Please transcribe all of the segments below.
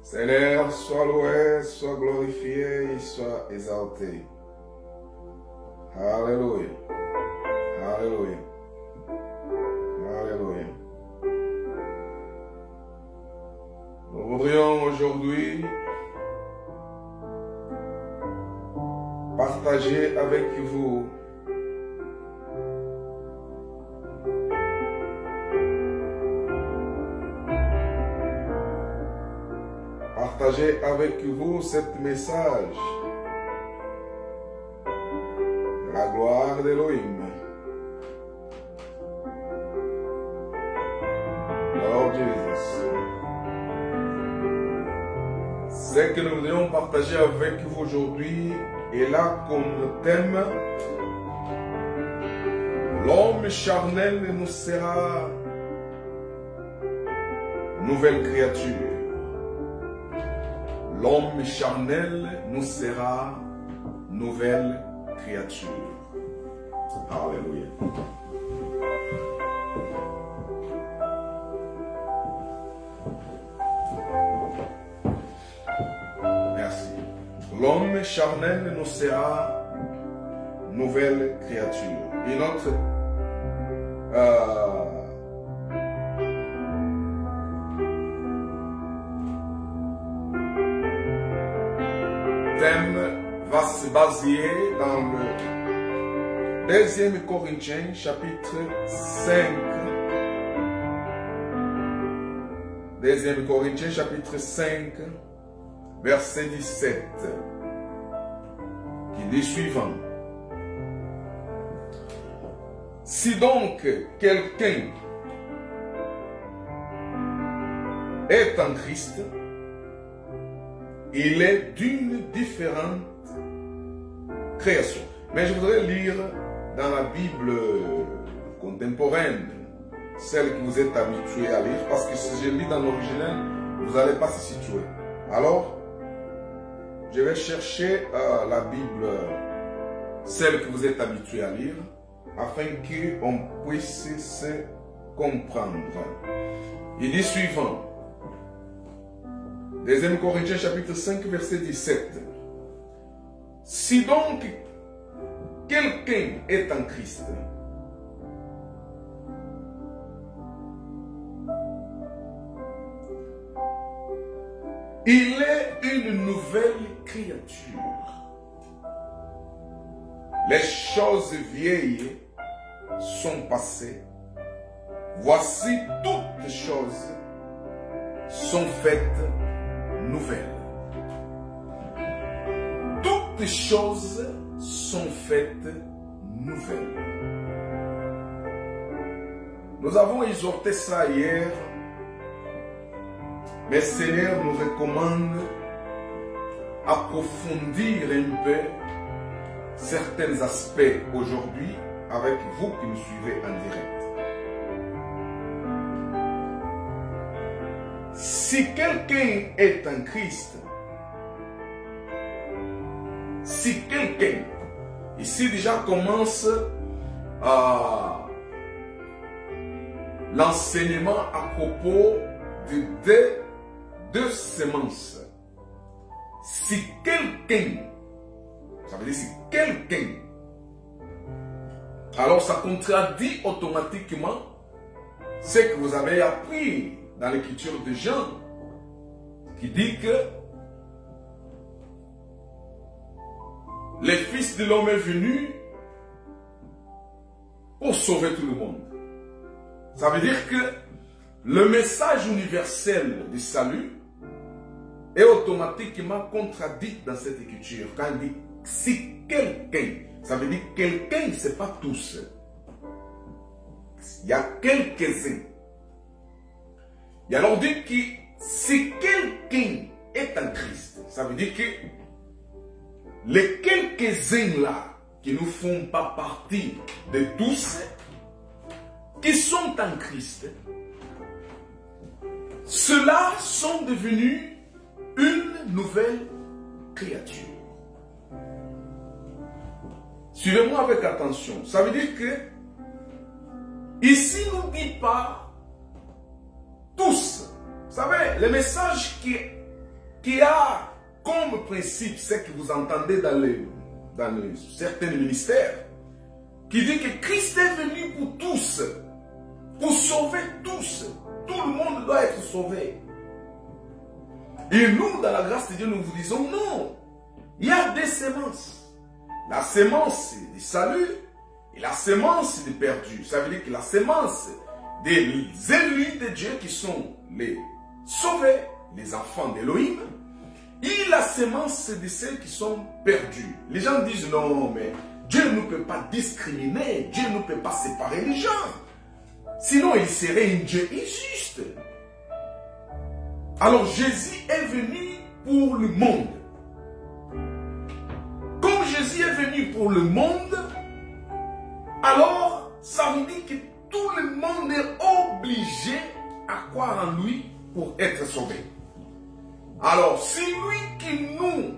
Seigneur, sois loué, sois glorifié et sois exalté. Alléluia. Alléluia. Alléluia. Nous voudrions aujourd'hui partager avec vous ce message de la gloire d'Élohim. Lord Jesus. Ce que nous voudrions partager avec vous aujourd'hui est là comme thème: l'homme charnel nous sera nouvelle créature. L'homme charnel nous sera nouvelle créature. Alléluia. l'homme charnel ne sera nouvelle créature. Une autre thème va se baser dans le 2 Corinthiens chapitre 5. 2 Corinthiens chapitre 5 verset 17 qui dit suivant. Si donc quelqu'un est en Christ, il est d'une différente création. Mais je voudrais lire dans la Bible contemporaine, celle que vous êtes habitué à lire, parce que si je lis dans l'original, vous n'allez pas se situer. Alors, je vais chercher la Bible, celle que vous êtes habitué à lire, afin qu'on puisse se comprendre. Il dit suivant, 2 Corinthiens chapitre 5 verset 17. Si donc quelqu'un est en Christ, il est une nouvelle créature. Les choses vieilles sont passées. Voici toutes choses sont faites nouvelles. Toutes choses sont faites nouvelles. Nous avons exhorté ça hier, mais Seigneur nous recommande d'approfondir un peu certains aspects aujourd'hui avec vous qui nous suivez en direct. Si quelqu'un est en Christ, si quelqu'un, ici déjà commence l'enseignement à propos de deux semences. Si quelqu'un, ça veut dire si quelqu'un, alors ça contradit automatiquement ce que vous avez appris dans l'écriture de Jean, qui dit que le Fils de l'homme est venu pour sauver tout le monde. Ça veut dire que le message universel du salut est automatiquement contradit dans cette écriture. Quand il dit si quelqu'un, ça veut dire quelqu'un, ce n'est pas tous. Il y a quelques-uns. Et alors dit que si quelqu'un est en Christ, ça veut dire que les quelques-uns là qui ne font pas partie de tous, qui sont en Christ, ceux-là sont devenus une nouvelle créature. Suivez-moi avec attention. Ça veut dire que ici, on ne dit pas tous. Vous savez, le message qui a comme principe, c'est que vous entendez dans certains ministères, qui dit que Christ est venu pour tous, pour sauver tous. Tout le monde doit être sauvé. Et nous, dans la grâce de Dieu, nous vous disons non. Il y a des semences. La semence du salut et la semence du perdu. Ça veut dire que la semence des élus de Dieu qui sont les sauvés, les enfants d'Élohim, et la semence de ceux qui sont perdus. Les gens disent non, mais Dieu ne peut pas discriminer, Dieu ne peut pas séparer les gens. Sinon, il serait un Dieu injuste. Alors Jésus est venu pour le monde. Comme Jésus est venu pour le monde, alors ça veut dire que tout le monde est obligé à croire en lui pour être sauvé. Alors, si lui qui nous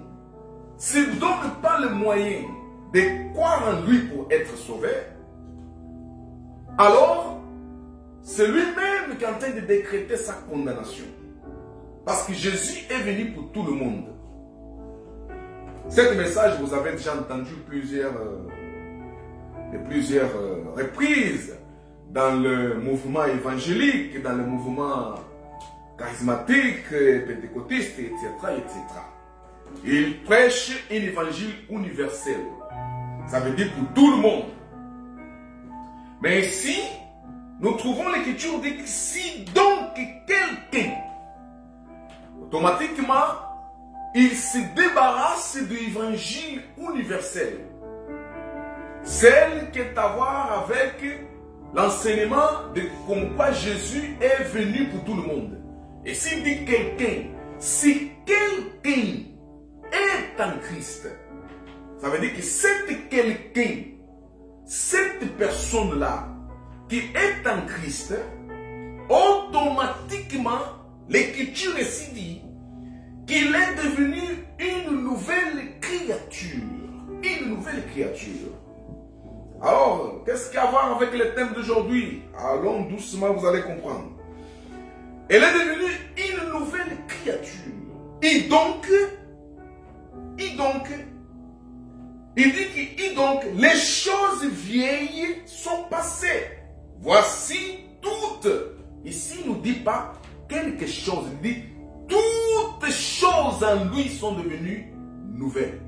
ne donne pas le moyen de croire en lui pour être sauvé, alors c'est lui-même qui est en train de décréter sa condamnation. Parce que Jésus est venu pour tout le monde. Cet message, vous avez déjà entendu plusieurs reprises dans le mouvement évangélique, dans le mouvement charismatique, pentecôtiste, etc., etc. Il prêche un évangile universel. Ça veut dire pour tout le monde. Mais ici, nous trouvons l'écriture dit que si donc quelqu'un, automatiquement, il se débarrasse de l'évangile universel. Celle qui est à voir avec l'enseignement de comme quoi Jésus est venu pour tout le monde. Et s'il dit quelqu'un, si quelqu'un est en Christ, ça veut dire que c'est quelqu'un, cette personne-là qui est en Christ, automatiquement, l'écriture ici dit qu'il est devenu une nouvelle créature. Une nouvelle créature. Alors, qu'est-ce qu'il y a à voir avec le thème d'aujourd'hui? Allons doucement, vous allez comprendre. Elle est devenue une nouvelle créature. Et donc, il dit que les choses vieilles sont passées. Voici toutes. Ici, il ne dit pas quelque chose. Il dit toutes choses en lui sont devenues nouvelles.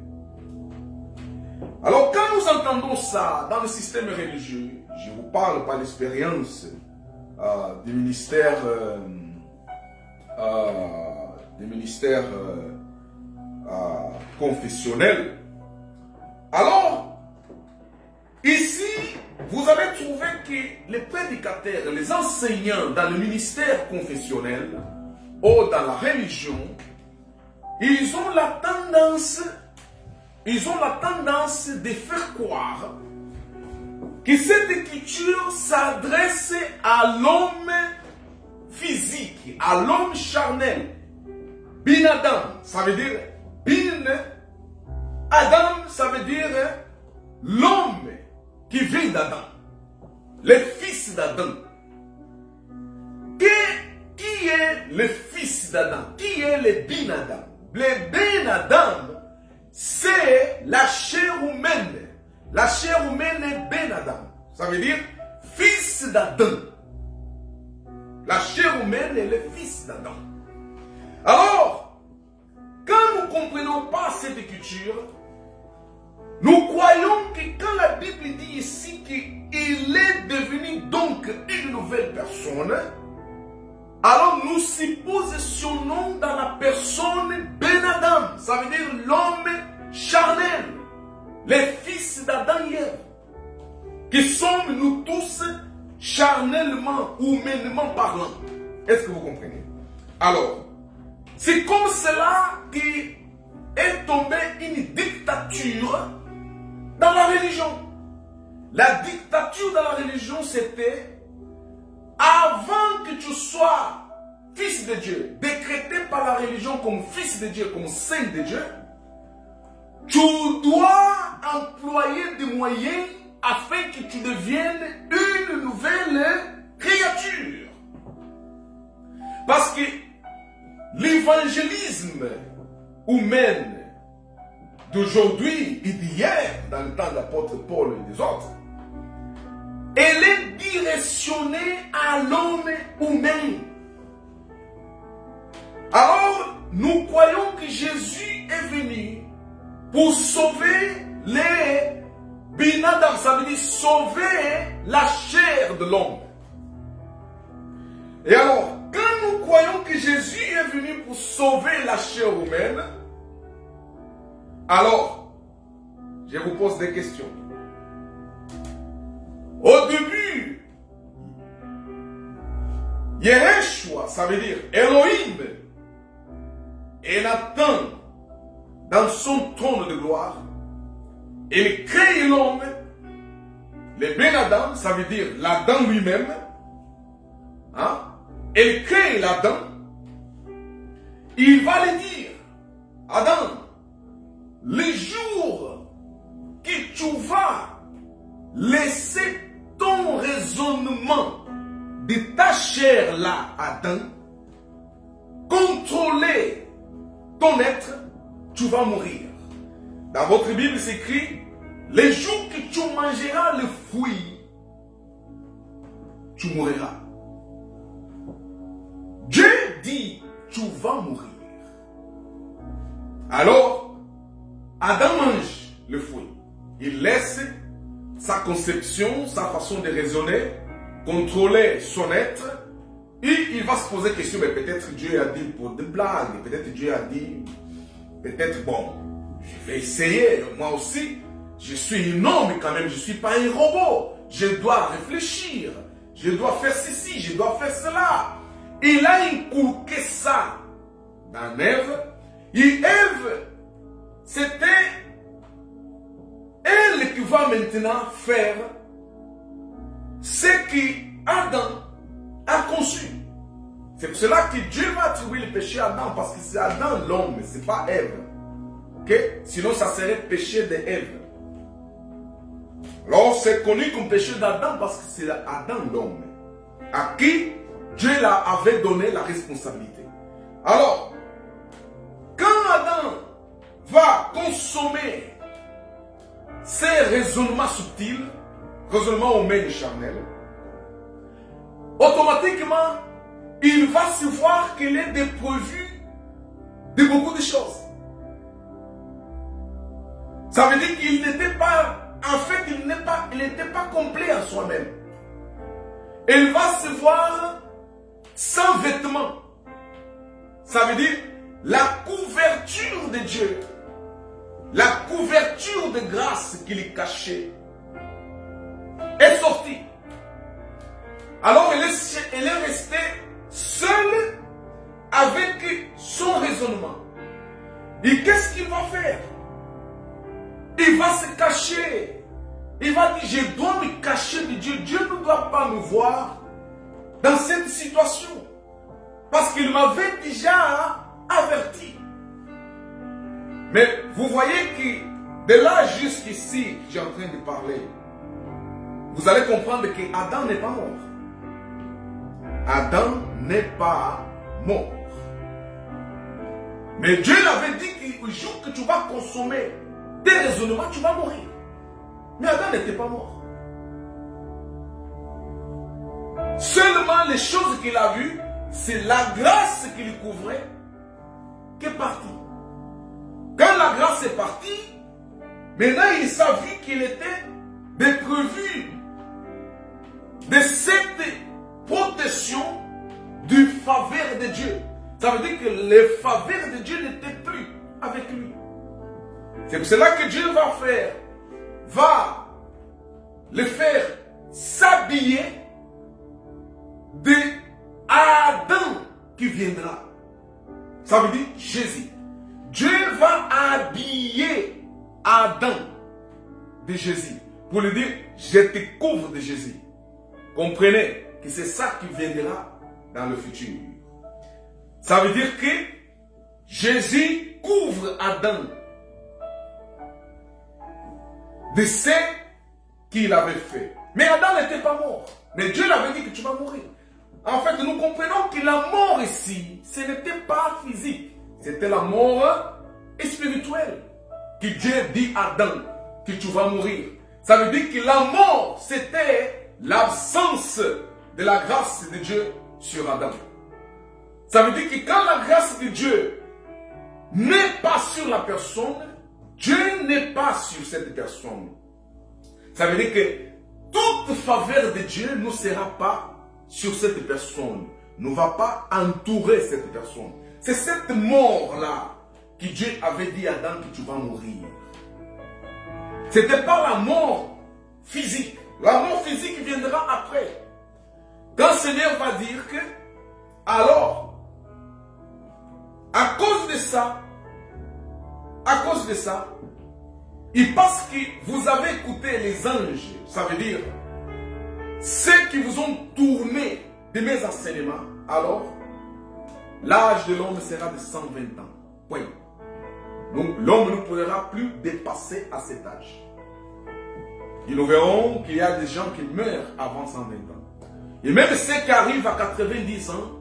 Alors, quand nous entendons ça dans le système religieux, je vous parle par l'expérience du ministère confessionnel. Alors, ici, vous allez trouver que les prédicateurs, les enseignants dans le ministère confessionnel ou dans la religion, ils ont la tendance de faire croire que cette écriture s'adresse à l'homme physique, à l'homme charnel. Bin Adam, ça veut dire Bin Adam, ça veut dire l'homme qui vient d'Adam, le fils d'Adam. Qui est le fils d'Adam? Qui est le Bin Adam? Le Bin Adam, c'est la chair humaine. La chair humaine est Ben Adam. Ça veut dire fils d'Adam. La chair humaine est le fils d'Adam. Alors, quand nous ne comprenons pas cette écriture, nous croyons que quand la Bible dit ici qu'il est devenu donc une nouvelle personne, alors nous nous positionnons dans la personne Ben Adam. Ça veut dire l'homme charnel, les fils d'Adam et Ève, qui sommes nous tous charnellement, humainement parlant. Est-ce que vous comprenez? Alors, c'est comme cela qu'est tombée une dictature dans la religion. La dictature dans la religion, c'était avant que tu sois fils de Dieu, décrété par la religion comme fils de Dieu, comme saint de Dieu, tu dois employer des moyens afin que tu deviennes une nouvelle créature. Parce que l'évangélisme humain d'aujourd'hui et d'hier, dans le temps de l'apôtre Paul et des autres, elle est directionnée à l'homme humain. Alors, nous croyons que Jésus est venu pour sauver les binadam, ça veut dire sauver la chair de l'homme. Et alors, quand nous croyons que Jésus est venu pour sauver la chair humaine, alors, je vous pose des questions. Au début, Yeshua, ça veut dire Elohim, et Nathan, dans son trône de gloire, il crée l'homme, le Ben Adam, ça veut dire l'Adam lui-même, hein? Il crée l'Adam, il va lui dire, Adam, le jour que tu vas laisser ton raisonnement de ta chair là, Adam, contrôler ton être, tu vas mourir. Dans votre Bible, c'est écrit, les jours que tu mangeras le fruit, tu mourras. Dieu dit, tu vas mourir. Alors, Adam mange le fruit. Il laisse sa conception, sa façon de raisonner, contrôler son être, et il va se poser la question, mais peut-être Dieu a dit pour des blagues, peut-être Dieu a dit, peut-être, bon, je vais essayer, moi aussi, je suis un homme quand même, je ne suis pas un robot, je dois réfléchir, je dois faire ceci, je dois faire cela. Il a inculqué ça dans Ève, et Ève, c'était elle qui va maintenant faire ce qu'Adam a conçu. C'est pour cela que Dieu va attribuer le péché à Adam, parce que c'est Adam l'homme, ce n'est pas Ève. Okay? Sinon, ça serait le péché d'Ève. Alors, c'est connu comme péché d'Adam parce que c'est Adam l'homme, à qui Dieu avait donné la responsabilité. Alors, quand Adam va consommer ces raisonnements subtils, raisonnements humains et charnels, automatiquement, il va se voir qu'il est dépourvu de beaucoup de choses. Ça veut dire qu'il n'était pas, en fait, il n'était pas complet en soi-même. Il va se voir sans vêtements. Ça veut dire la couverture de Dieu, la couverture de grâce qu'il est cachée, est sortie. Alors il est resté seul avec son raisonnement. Et qu'est-ce qu'il va faire? Il va se cacher. Il va dire, je dois me cacher de Dieu. Dieu ne doit pas me voir dans cette situation. Parce qu'il m'avait déjà averti. Mais vous voyez que de là jusqu'ici, j'ai en train de parler, vous allez comprendre que Adam n'est pas mort. Adam n'est pas mort. Mais Dieu l'avait dit qu'au jour que tu vas consommer des raisonnements, tu vas mourir. Mais Adam n'était pas mort. Seulement les choses qu'il a vues, c'est la grâce qui le couvrait qui est partie. Quand la grâce est partie, maintenant il s'est vu qu'il était dépourvu de cette protection du faveur de Dieu. Ça veut dire que les faveurs de Dieu n'étaient plus avec lui. C'est pour cela que Dieu va le faire s'habiller de Adam qui viendra. Ça veut dire Jésus. Dieu va habiller Adam de Jésus. Pour lui dire, je te couvre de Jésus. Comprenez que c'est ça qui viendra dans le futur. Ça veut dire que Jésus couvre Adam de ce qu'il avait fait. Mais Adam n'était pas mort. Mais Dieu l'avait dit que tu vas mourir. En fait, nous comprenons que la mort ici, ce n'était pas physique. C'était la mort spirituelle. Que Dieu dit à Adam que tu vas mourir. Ça veut dire que la mort, c'était l'absence de la grâce de Dieu sur Adam. Ça veut dire que quand la grâce de Dieu n'est pas sur la personne, Dieu n'est pas sur cette personne. Ça veut dire que toute faveur de Dieu ne sera pas sur cette personne, ne va pas entourer cette personne. C'est cette mort-là que Dieu avait dit à Adam que tu vas mourir. Ce n'était pas la mort physique. La mort physique viendra après. Quand le Seigneur va dire que, alors, à cause de ça, et parce que vous avez écouté les anges, ça veut dire ceux qui vous ont tourné de mes enseignements, alors l'âge de l'homme sera de 120 ans. Point. Donc l'homme ne pourra plus dépasser à cet âge. Et nous verrons qu'il y a des gens qui meurent avant 120 ans. Et même ceux qui arrivent à 90 ans,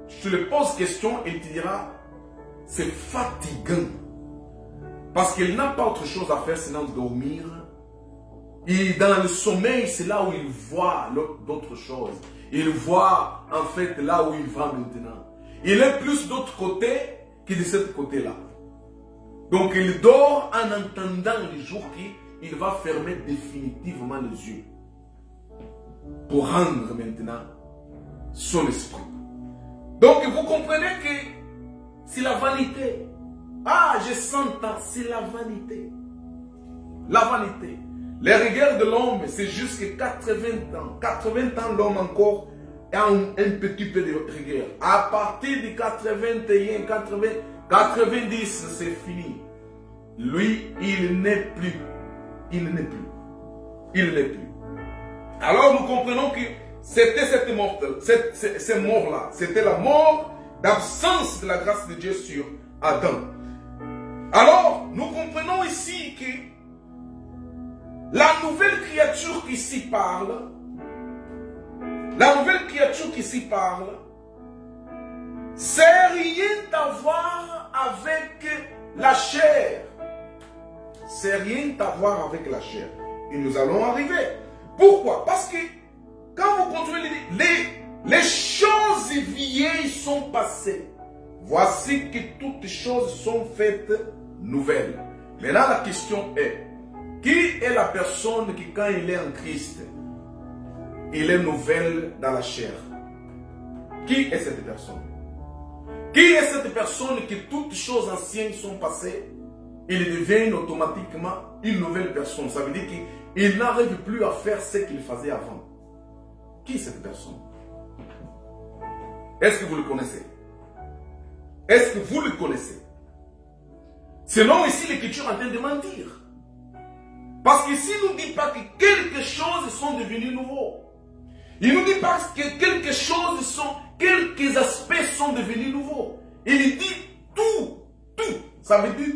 je te le pose question et tu diras, c'est fatigant. Parce qu'il n'a pas autre chose à faire sinon dormir. Et dans le sommeil, c'est là où il voit d'autres choses. Il voit en fait là où il va maintenant. Il est plus d'autre côté que de ce côté-là. Donc il dort en entendant les jours qu'il va fermer définitivement les yeux. Pour rendre maintenant son esprit. Donc vous comprenez que c'est la vanité. Ah, je sens c'est la vanité. La vanité. Les rigueurs de l'homme, c'est jusqu'à 80 ans. 80 ans, l'homme encore a un petit peu de rigueur. À partir de 81, 80, 90, c'est fini. Lui, il n'est plus. Il n'est plus. Il n'est plus. Alors nous comprenons que c'était cette mort-là. C'était la mort d'absence de la grâce de Dieu sur Adam. Alors, nous comprenons ici que la nouvelle créature qui s'y parle, c'est rien à voir avec la chair. C'est rien à voir avec la chair. Et nous allons arriver. Pourquoi? Parce que quand vous contrôlez les choses vieilles sont passées. Voici que toutes choses sont faites nouvelles. Maintenant la question est, qui est la personne qui quand il est en Christ, il est nouvelle dans la chair? Qui est cette personne? Qui est cette personne qui toutes choses anciennes sont passées? Il devient automatiquement une nouvelle personne. Ça veut dire qu'il n'arrive plus à faire ce qu'il faisait avant. Qui est cette personne? Est-ce que vous le connaissez? Est-ce que vous le connaissez? Sinon, ici, l'Écriture est en train de mentir. Parce qu'ici, il ne nous dit pas que quelque chose sont devenus nouveaux. Il ne nous dit pas que quelque chose sont, quelques aspects sont devenus nouveaux. Il dit tout. Ça veut dire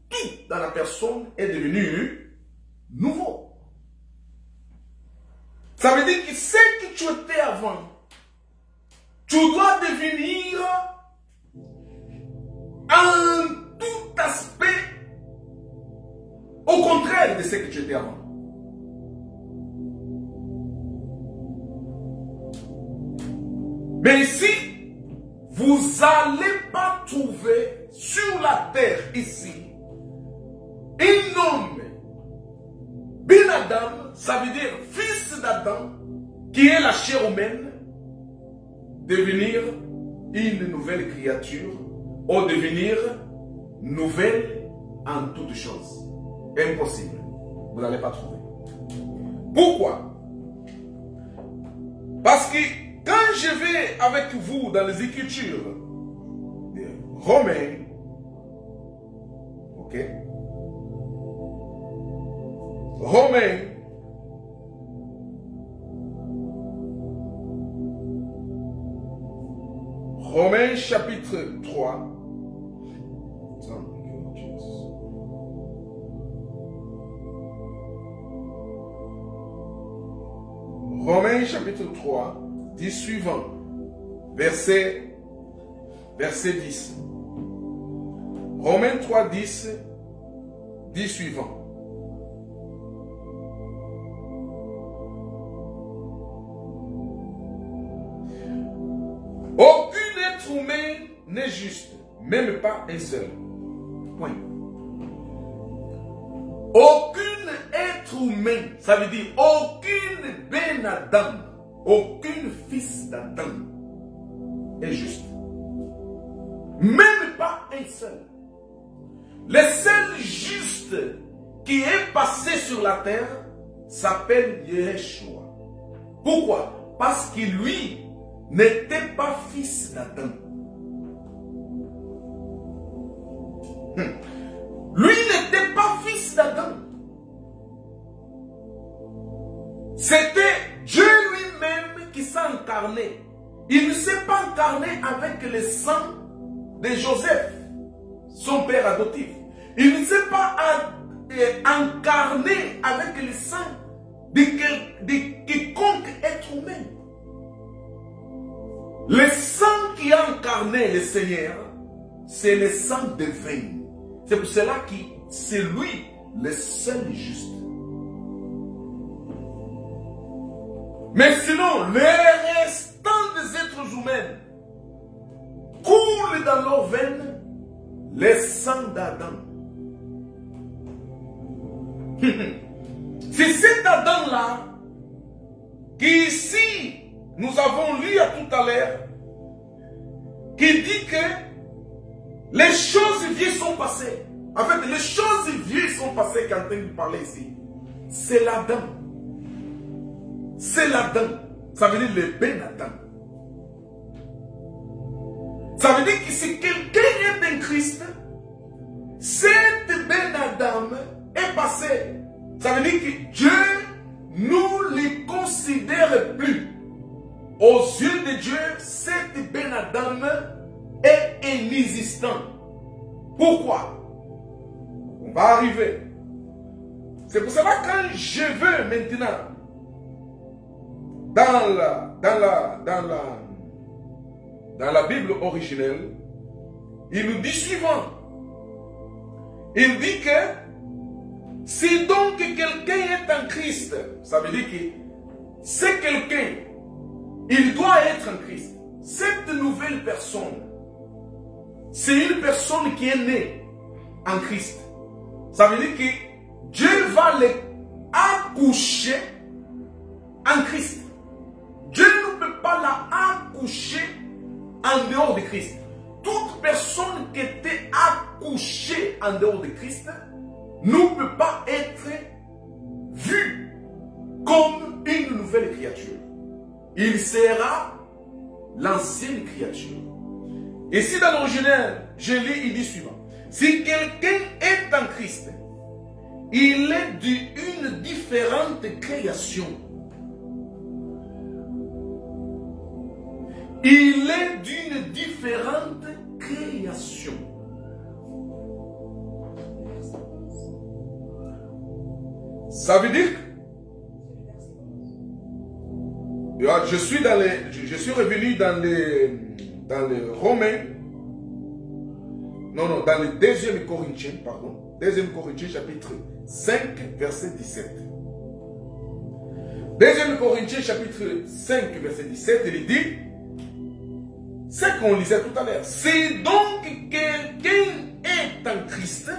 tout dans la personne est devenu nouveau. Ça veut dire que ce que tu étais avant, tu dois devenir en tout aspect au contraire de ce que tu étais avant. Mais ici, vous n'allez pas trouver sur la terre ici un homme, Ben Adam, ça veut dire fils d'Adam, qui est la chair humaine, devenir une nouvelle créature ou devenir nouvelle en toutes choses. Impossible. Vous n'allez pas trouver. Pourquoi? Parce que quand je vais avec vous dans les Écritures romaines, ok? Romains chapitre 3. Romains chapitre 3, 10 suivant, verset 10. Romains 3, 10 suivant. Aucun être humain n'est juste, même pas un seul. Point. Aucun être humain, ça veut dire aucun Ben Adam, aucun fils d'Adam est juste. Même pas un seul. Le seul juste qui est passé sur la terre s'appelle Yeshua. Pourquoi? Parce que lui n'était pas fils d'Adam. Lui n'était pas fils d'Adam. C'était Dieu lui-même qui s'est incarné. Il ne s'est pas incarné avec le sang de Joseph, son père adoptif. Il ne s'est pas incarné avec le sang de quiconque être humain. Le sang qui a incarné le Seigneur, c'est le sang divin. C'est pour cela que c'est lui le seul juste. Mais sinon, les restants des êtres humains coulent dans leurs veines les sangs d'Adam. C'est cet Adam-là qui ici, nous avons lu à tout à l'heure, qui dit que les choses vieilles sont passées. En fait, les choses vieilles sont passées quand il parlait ici. C'est l'Adam. C'est l'Adam. Ça veut dire le Ben Adam. Ça veut dire que si quelqu'un est un Christ, cet Ben Adam est passé. Ça veut dire que Dieu ne les considère plus. Aux yeux de Dieu, cet Ben Adam est inexistant. Pourquoi? On va arriver. C'est pour cela que quand je veux maintenant, dans la Bible originelle, il nous dit suivant. Il dit que si donc quelqu'un est en Christ, ça veut dire que c'est quelqu'un, il doit être en Christ. Cette nouvelle personne, c'est une personne qui est née en Christ. Ça veut dire que Dieu va l'accoucher en Christ. Dieu ne peut pas l'accoucher en dehors de Christ. Toute personne qui était accouchée en dehors de Christ ne peut pas être vue comme une nouvelle créature. Il sera l'ancienne créature. Et si dans l'original, je lis, il dit suivant. Si quelqu'un est en Christ, il est d'une différente création. Il est d'une différente création. Ça veut dire que je suis revenu dans les Romains. Non, dans le 2e Corinthiens, pardon. 2e Corinthiens chapitre 5, verset 17. 2e Corinthiens chapitre 5, verset 17, il dit, c'est qu'on lisait tout à l'heure. C'est donc quelqu'un est en Christ,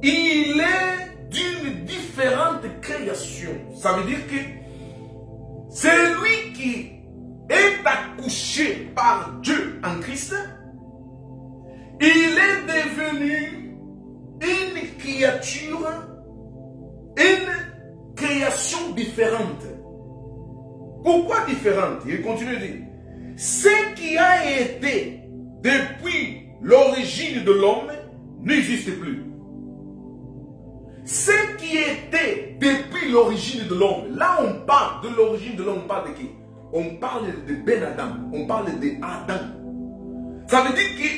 il est d'une différente création. Ça veut dire que c'est lui qui est accouché par Dieu en Christ. Il est devenu une création différente. Pourquoi différente? Il continue de dire, ce qui a été depuis l'origine de l'homme n'existe plus. Ce qui était depuis l'origine de l'homme, là on parle de l'origine de l'homme, on parle de qui? On parle de Ben Adam, on parle de Adam. Ça veut dire que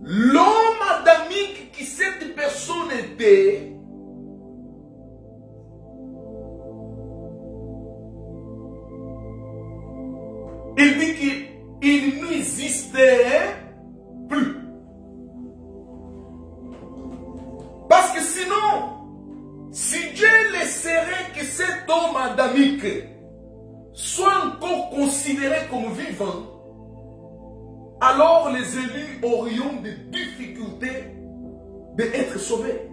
l'homme adamique qui cette personne était, il dit qu'il n'existait plus. Parce que sinon, si Dieu laisserait que cet homme adamique soit encore considéré comme vivant, alors les élus aurions des difficultés d'être sauvés.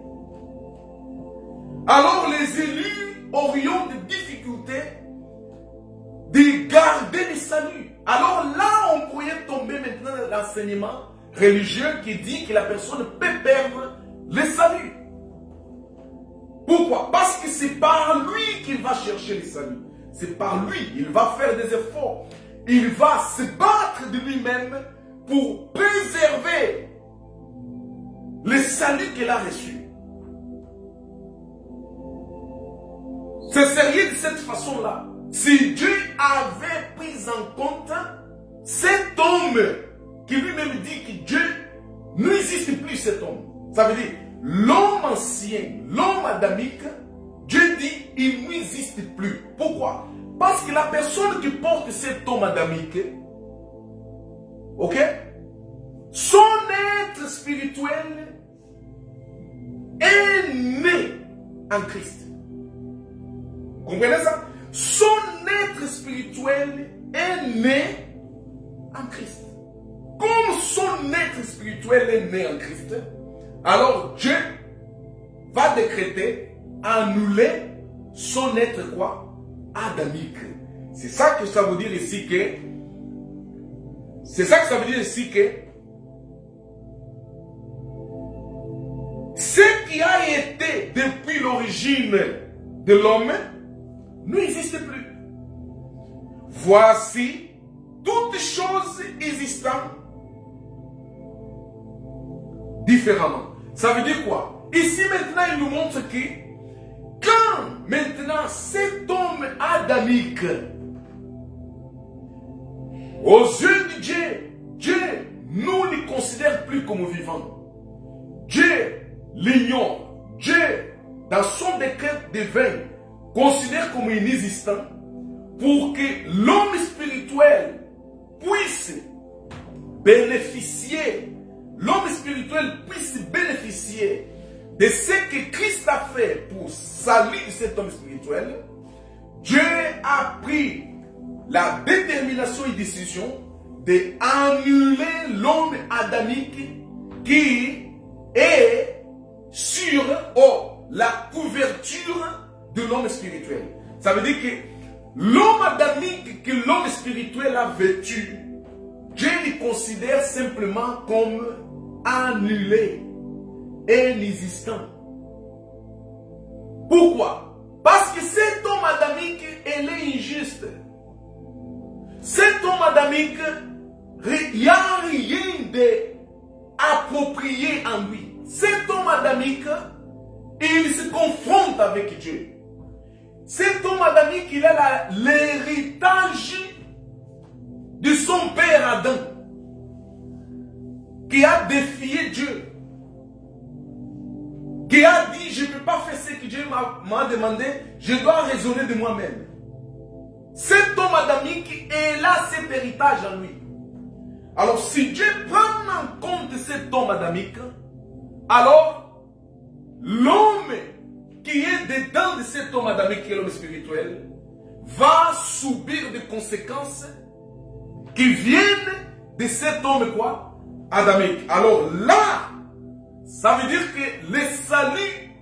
Alors les élus aurions des difficultés de garder le salut. Alors là, on pourrait tomber maintenant dans l'enseignement religieux qui dit que la personne peut perdre le salut. Pourquoi? Parce que c'est par lui qu'il va chercher le salut. C'est par lui, il va faire des efforts. Il va se battre de lui-même pour préserver le salut qu'il a reçu. C'est sérieux de cette façon-là. Si Dieu avait pris en compte cet homme qui lui-même dit que Dieu n'existe plus, cet homme. Ça veut dire l'homme ancien, l'homme adamique, Dieu dit il n'existe plus. Pourquoi? Parce que la personne qui porte cet homme adamique, ok, son être spirituel est né en Christ. Vous comprenez ça? Son être spirituel est né en Christ. Comme son être spirituel est né en Christ, alors Dieu va décréter, annuler son être quoi? Adamique. C'est ça que ça veut dire ici que ce qui a été depuis l'origine de l'homme n'existe plus. Voici toutes choses existant différemment. Ça veut dire quoi? Ici maintenant il nous montre que quand maintenant cet homme adamique, aux yeux de Dieu, Dieu nous ne considère plus comme vivants. Dieu l'ignore. Dieu, dans son décret divin, considère comme inexistant pour que l'homme spirituel puisse bénéficier, de ce que Christ a fait pour salir cet homme spirituel. Dieu a pris la détermination et décision d'annuler l'homme adamique qui est sur la couverture de l'homme spirituel. Ça veut dire que l'homme adamique que l'homme spirituel a vêtu, Dieu le considère simplement comme annulé, inexistant. Pourquoi? Parce que cet homme adamique, il est injuste. Cet homme adamique, il n'y a rien d'approprié en lui. Cet homme adamique, il se confronte avec Dieu. Cet homme adamique, il a l'héritage de son père Adam, qui a défié Dieu, qui a dit, je ne peux pas faire ce que Dieu m'a demandé, je dois raisonner de moi-même. Cet homme adamique, il a cet héritage en lui. Alors si Dieu prend en compte cet homme adamique, alors l'homme qui est dedans de cet homme adamique, qui est l'homme spirituel, va subir des conséquences qui viennent de cet homme quoi? Adamique. Alors là, ça veut dire que le salut,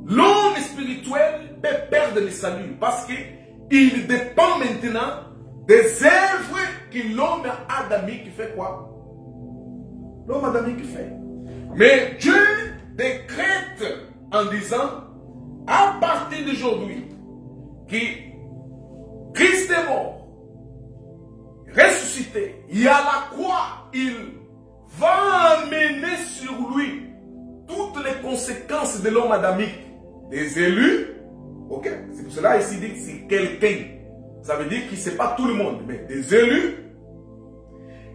l'homme spirituel peut perdre le salut parce qu'il dépend maintenant des œuvres que l'homme adamique fait quoi? L'homme adamique fait. Mais Dieu décrète en disant, à partir d'aujourd'hui, que Christ est mort, ressuscité, et à la croix, il va amener sur lui toutes les conséquences de l'homme adamique, des élus. Ok, c'est pour cela ici dit que c'est quelqu'un. Ça veut dire que ce n'est pas tout le monde, mais des élus.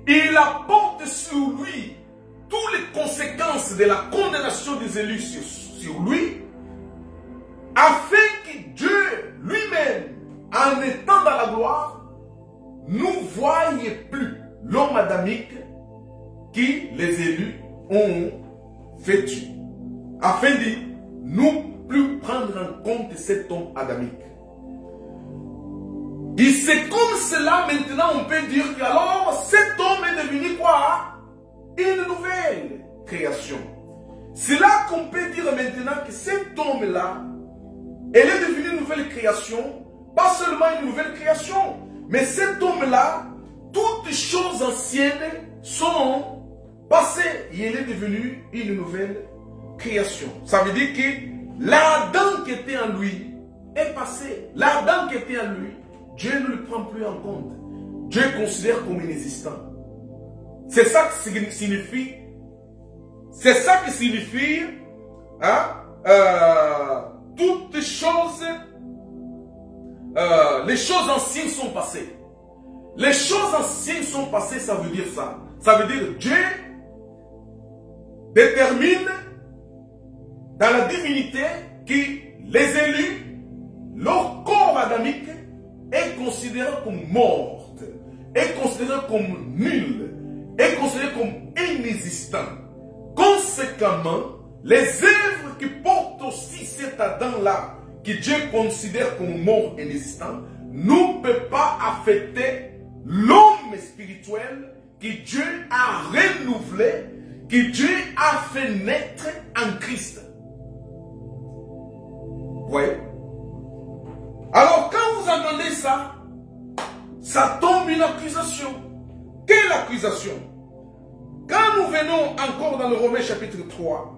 Il apporte sur lui toutes les conséquences de la condamnation des élus sur lui, afin que Dieu lui-même, en étant dans la gloire, nous voyez plus l'homme adamique qui les élus ont vêtu, afin de nous plus prendre en compte cet homme adamique. Et c'est comme cela maintenant on peut dire que alors cet homme est devenu quoi? Une nouvelle création. C'est là qu'on peut dire maintenant que cet homme-là, elle est devenue une nouvelle création, pas seulement une nouvelle création, mais cet homme-là, toutes choses anciennes sont passées et elle est devenue une nouvelle création. Ça veut dire que l'Adam qui était en lui est passé. L'Adam qui était en lui, Dieu ne le prend plus en compte. Dieu considère comme inexistant. C'est ça que signifie. C'est ça que signifie toutes choses. Les choses anciennes sont passées. Les choses anciennes sont passées, ça veut dire ça. Ça veut dire Dieu détermine dans la divinité que les élus, leur corps adamique est considéré comme mort, est considéré comme nul, est considéré comme inexistant. Conséquemment, les œuvres qui portent aussi cet Adam-là, que Dieu considère comme mort et inexistant, ne peut pas affecter l'homme spirituel que Dieu a renouvelé, que Dieu a fait naître en Christ. Vous voyez? Alors quand vous entendez ça, ça tombe une accusation. Quelle accusation? Quand nous venons encore dans le Romains chapitre 3,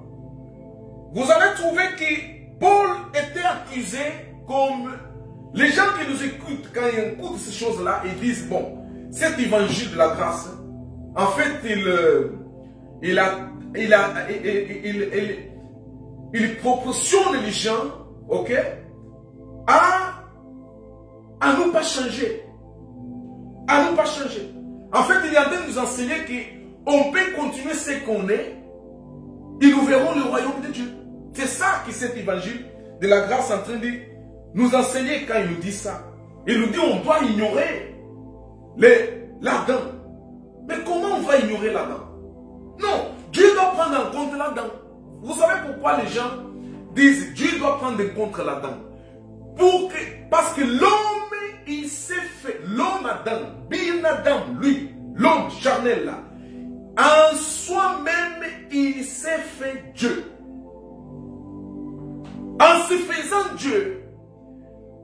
vous allez trouver que Paul était accusé comme les gens qui nous écoutent, quand ils écoutent ces choses-là, ils disent, bon, cet évangile de la grâce, en fait, il proportionne les gens, ok, à ne pas changer. À ne pas changer. En fait, il est en train de nous enseigner qu'on peut continuer ce qu'on est et nous verrons le royaume de Dieu. C'est ça que cet évangile de la grâce est en train de nous enseigner quand il nous dit ça. Il nous dit on doit ignorer l'Adam. Mais comment on va ignorer l'Adam? Non, Dieu doit prendre en compte l'Adam. Vous savez pourquoi les gens disent Dieu doit prendre en compte l'Adam? Parce que l'homme, il s'est fait, l'homme Adam, bien Adam, lui, l'homme charnel là, en soi-même, il s'est fait Dieu. En se faisant Dieu,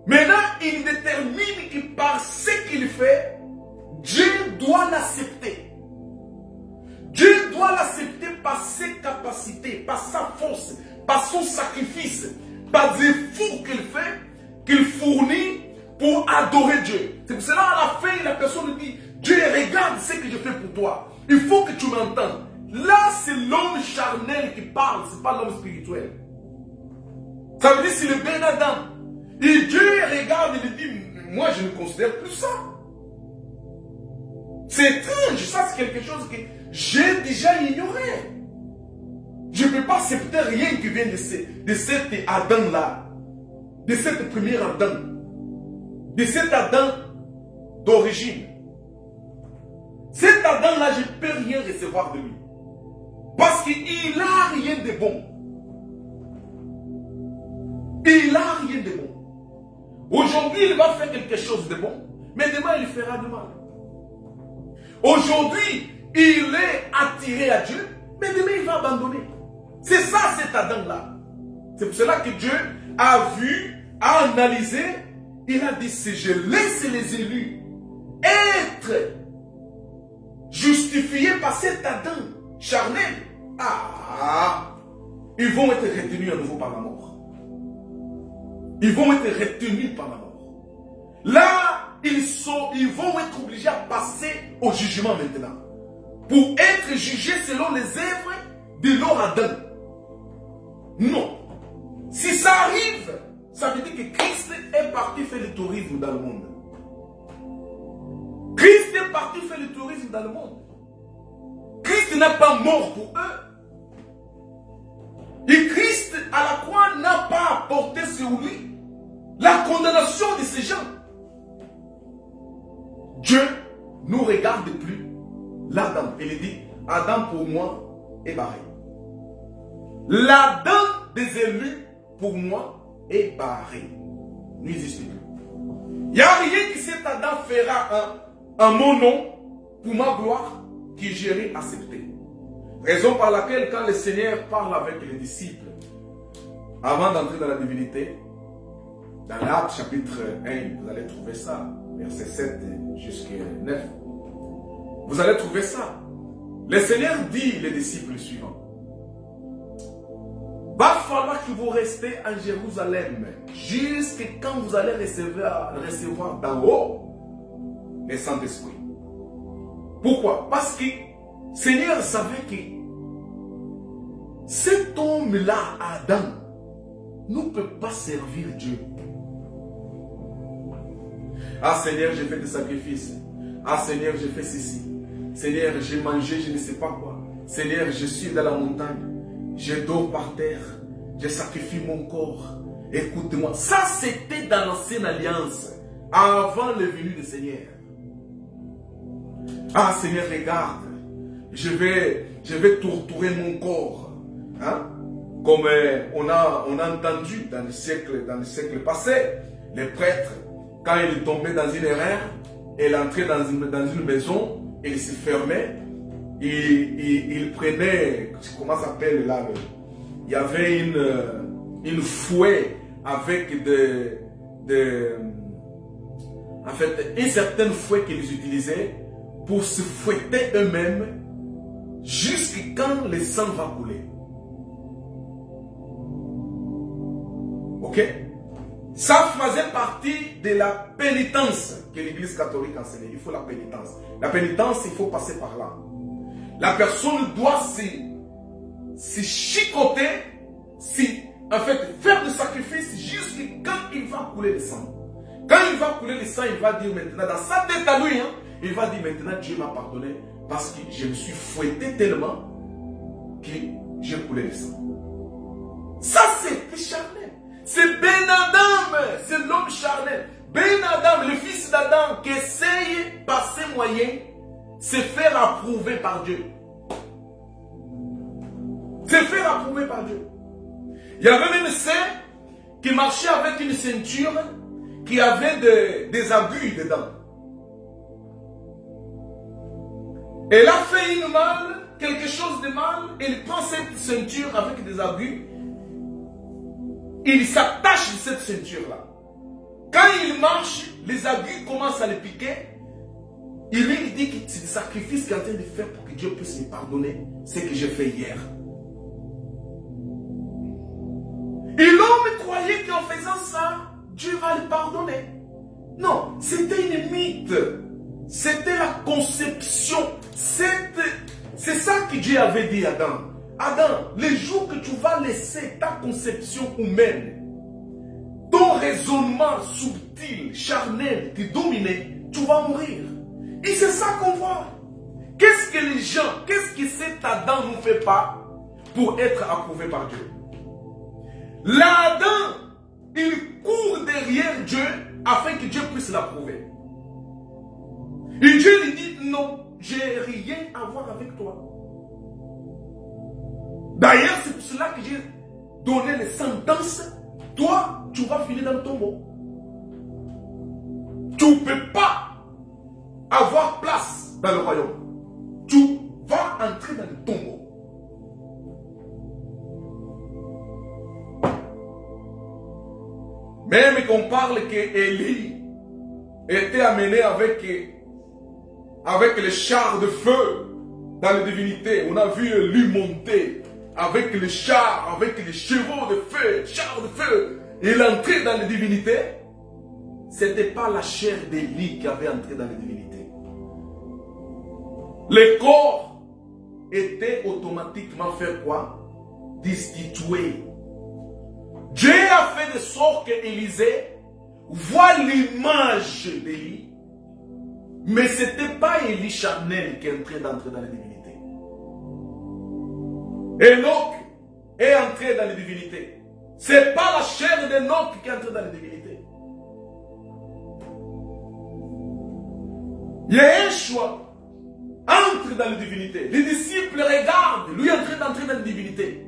maintenant, il détermine que par ce qu'il fait, Dieu doit l'accepter. Dieu doit l'accepter par ses capacités, par sa force, par son sacrifice, par des efforts qu'il fait, qu'il fournit pour adorer Dieu. C'est pour cela, à la fin, la personne dit, Dieu, regarde ce que je fais pour toi. Il faut que tu m'entendes. Là, c'est l'homme charnel qui parle, ce n'est pas l'homme spirituel. Ça veut dire c'est le Ben Adam. Et Dieu regarde et lui dit, moi je ne considère plus ça. C'est étrange, ça c'est quelque chose que j'ai déjà ignoré. Je ne peux pas accepter rien qui vient de cet Adam-là. De cette première Adam. De cet Adam d'origine. Cet Adam-là, je ne peux rien recevoir de lui. Parce qu'il n'a rien de bon. Il n'a rien de bon. Aujourd'hui, il va faire quelque chose de bon, mais demain, il fera du mal. Aujourd'hui, il est attiré à Dieu, mais demain, il va abandonner. C'est ça, cet Adam-là. C'est pour cela que Dieu a vu, a analysé, il a dit, si je laisse les élus être justifiés par cet Adam charnel, ils vont être retenus à nouveau par la mort. Ils vont être retenus par la mort. Là, ils vont être obligés à passer au jugement maintenant. Pour être jugés selon les œuvres de leur Adam. Non. Si ça arrive, ça veut dire que Christ est parti faire le tourisme dans le monde. Christ est parti faire le tourisme dans le monde. Christ n'est pas mort pour eux. Et Christ, à la croix, n'a pas apporté sur lui la condamnation de ces gens. Dieu ne regarde plus l'Adam. Il dit, Adam pour moi est barré. L'Adam des élus pour moi est barré. N'existe plus. Il n'y a rien que cet Adam fera en mon nom, pour ma gloire, que j'irai accepter. Raison par laquelle quand le Seigneur parle avec les disciples, avant d'entrer dans la divinité, dans l'Acte chapitre 1, vous allez trouver ça, verset 7 jusqu'à 9. Vous allez trouver ça. Le Seigneur dit les disciples suivants. Va falloir que vous restez en Jérusalem jusqu'à quand vous allez recevoir d'en haut le Saint-Esprit. Pourquoi? Parce que le Seigneur savait que cet homme-là, Adam, ne peut pas servir Dieu. Ah Seigneur, j'ai fait des sacrifices. Ah Seigneur, j'ai fait ceci. Seigneur, j'ai mangé, je ne sais pas quoi. Seigneur, je suis dans la montagne. Je dors par terre. Je sacrifie mon corps. Écoute-moi. Ça, c'était dans l'ancienne alliance. Avant le venu du Seigneur. Ah Seigneur, regarde. Je vais torturer mon corps. Hein? Comme on a entendu dans le siècle passé, les prêtres, quand ils tombaient dans une erreur, ils entraient dans une maison, ils se fermaient, ils prenaient, comment ça s'appelle là, il y avait une fouet avec en fait, une certaine fouet qu'ils utilisaient pour se fouetter eux-mêmes jusqu'à quand le sang va couler. Ok? Ça faisait partie de la pénitence que l'Église catholique enseignait. Il faut la pénitence. La pénitence, il faut passer par là. La personne doit se chicoter, en fait, faire le sacrifice jusqu'à quand il va couler le sang. Quand il va couler le sang, il va dire maintenant, dans sa tête à lui, il va dire maintenant, Dieu m'a pardonné parce que je me suis fouetté tellement que j'ai coulé le sang. Ça, c'est charnel. C'est Ben Adam, c'est l'homme charnel. Ben Adam, le fils d'Adam, qui essaye par ses moyens se faire approuver par Dieu. Se faire approuver par Dieu. Il y avait une sœur qui marchait avec une ceinture qui avait des aiguilles dedans. Elle a fait une mal, quelque chose de mal, elle prend cette ceinture avec des aiguilles, il s'attache à cette ceinture-là. Quand il marche, les aiguilles commencent à le piquer, il lui dit que c'est le sacrifice qu'il est en train de faire pour que Dieu puisse me pardonner ce que j'ai fait hier. Et l'homme croyait qu'en faisant ça, Dieu va le pardonner. Non, c'était une mythe. C'était la conception. C'est ça que Dieu avait dit à Adam. Adam, les jours que tu vas laisser ta conception humaine, ton raisonnement subtil, charnel, te dominer, tu vas mourir. Et c'est ça qu'on voit. Qu'est-ce que les gens, qu'est-ce que cet Adam ne fait pas pour être approuvé par Dieu? L'Adam, il court derrière Dieu afin que Dieu puisse l'approuver. Et Dieu lui dit, non, j'ai rien à voir avec toi. D'ailleurs, c'est pour cela que j'ai donné les sentences. Toi, tu vas finir dans le tombeau. Tu ne peux pas avoir place dans le royaume. Tu vas entrer dans le tombeau. Même qu'on parle qu'Élie était amené avec les chars de feu dans les divinités. On a vu lui monter avec les chars, avec les chevaux de feu, chars de feu. Il entrait dans les divinités. Ce n'était pas la chair d'Élie qui avait entré dans les divinités. Le corps était automatiquement fait quoi? Destitué. Dieu a fait de sorte qu'Élisée voit l'image d'Élie, mais ce n'était pas Élie charnel qui est en train d'entrer dans les divinités. Enoch est entré dans les divinités. Ce n'est pas la chair d'Enoch qui est entrée dans les divinités. Yeshua entre dans les divinités. Les disciples regardent, lui est en train d'entrer dans les divinités.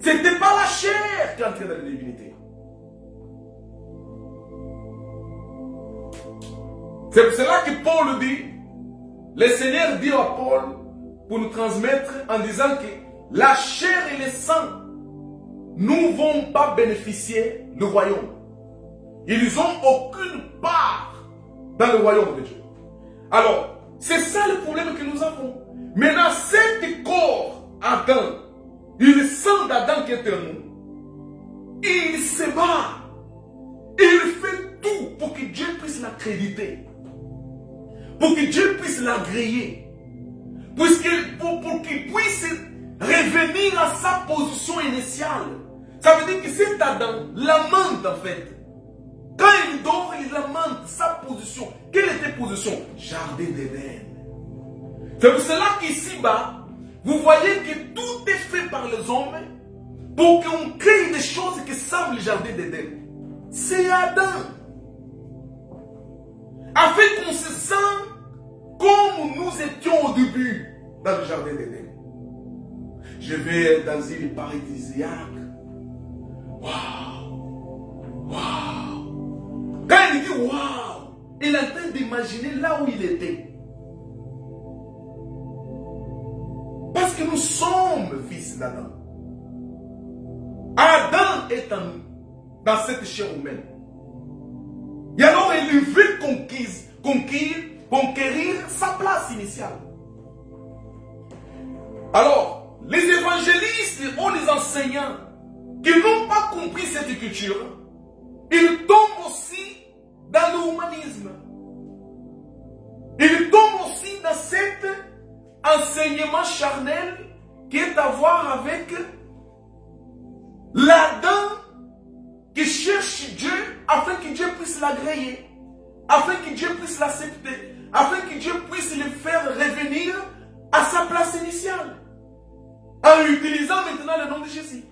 Ce n'était pas la chair qui est entrée dans la divinité. C'est pour cela que Paul dit, le Seigneur dit à Paul, pour nous transmettre en disant que la chair et le sang ne vont pas bénéficier du royaume. Ils n'ont aucune part dans le royaume de Dieu. Alors, c'est ça le problème que nous avons. Maintenant, cet corps Adam, et le sang d'Adam qui est en nous, il se bat. Il fait tout pour que Dieu puisse l'accréditer. Pour que Dieu puisse l'agréer. Pour qu'il puisse revenir à sa position initiale. Ça veut dire que cet Adam lamente en fait. Quand il dort, il lamente sa position. Quelle était sa position? Jardin d'Éden. C'est pour cela qu'ici-bas, vous voyez que tout est fait par les hommes pour qu'on crée des choses qui semblent le jardin d'Éden. C'est Adam. Afin qu'on se sente comme nous étions au début dans le jardin d'Éden. Je vais dans une paradisiaque Waouh! Waouh! Quand il dit waouh, il est en train d'imaginer là où il était. Parce que nous sommes fils d'Adam. Adam est en nous, dans cette chair humaine. Et alors il veut conquérir sa place initiale. Alors, les évangélistes ou les enseignants qui n'ont pas compris cette écriture, ils tombent aussi dans l'humanisme. Ils tombent aussi dans cet enseignement charnel qui est à voir avec l'Adam qui cherche Dieu afin que Dieu puisse l'agréer, afin que Dieu puisse l'accepter, afin que Dieu puisse le faire revenir à sa place initiale, en utilisant maintenant le nom de Jésus.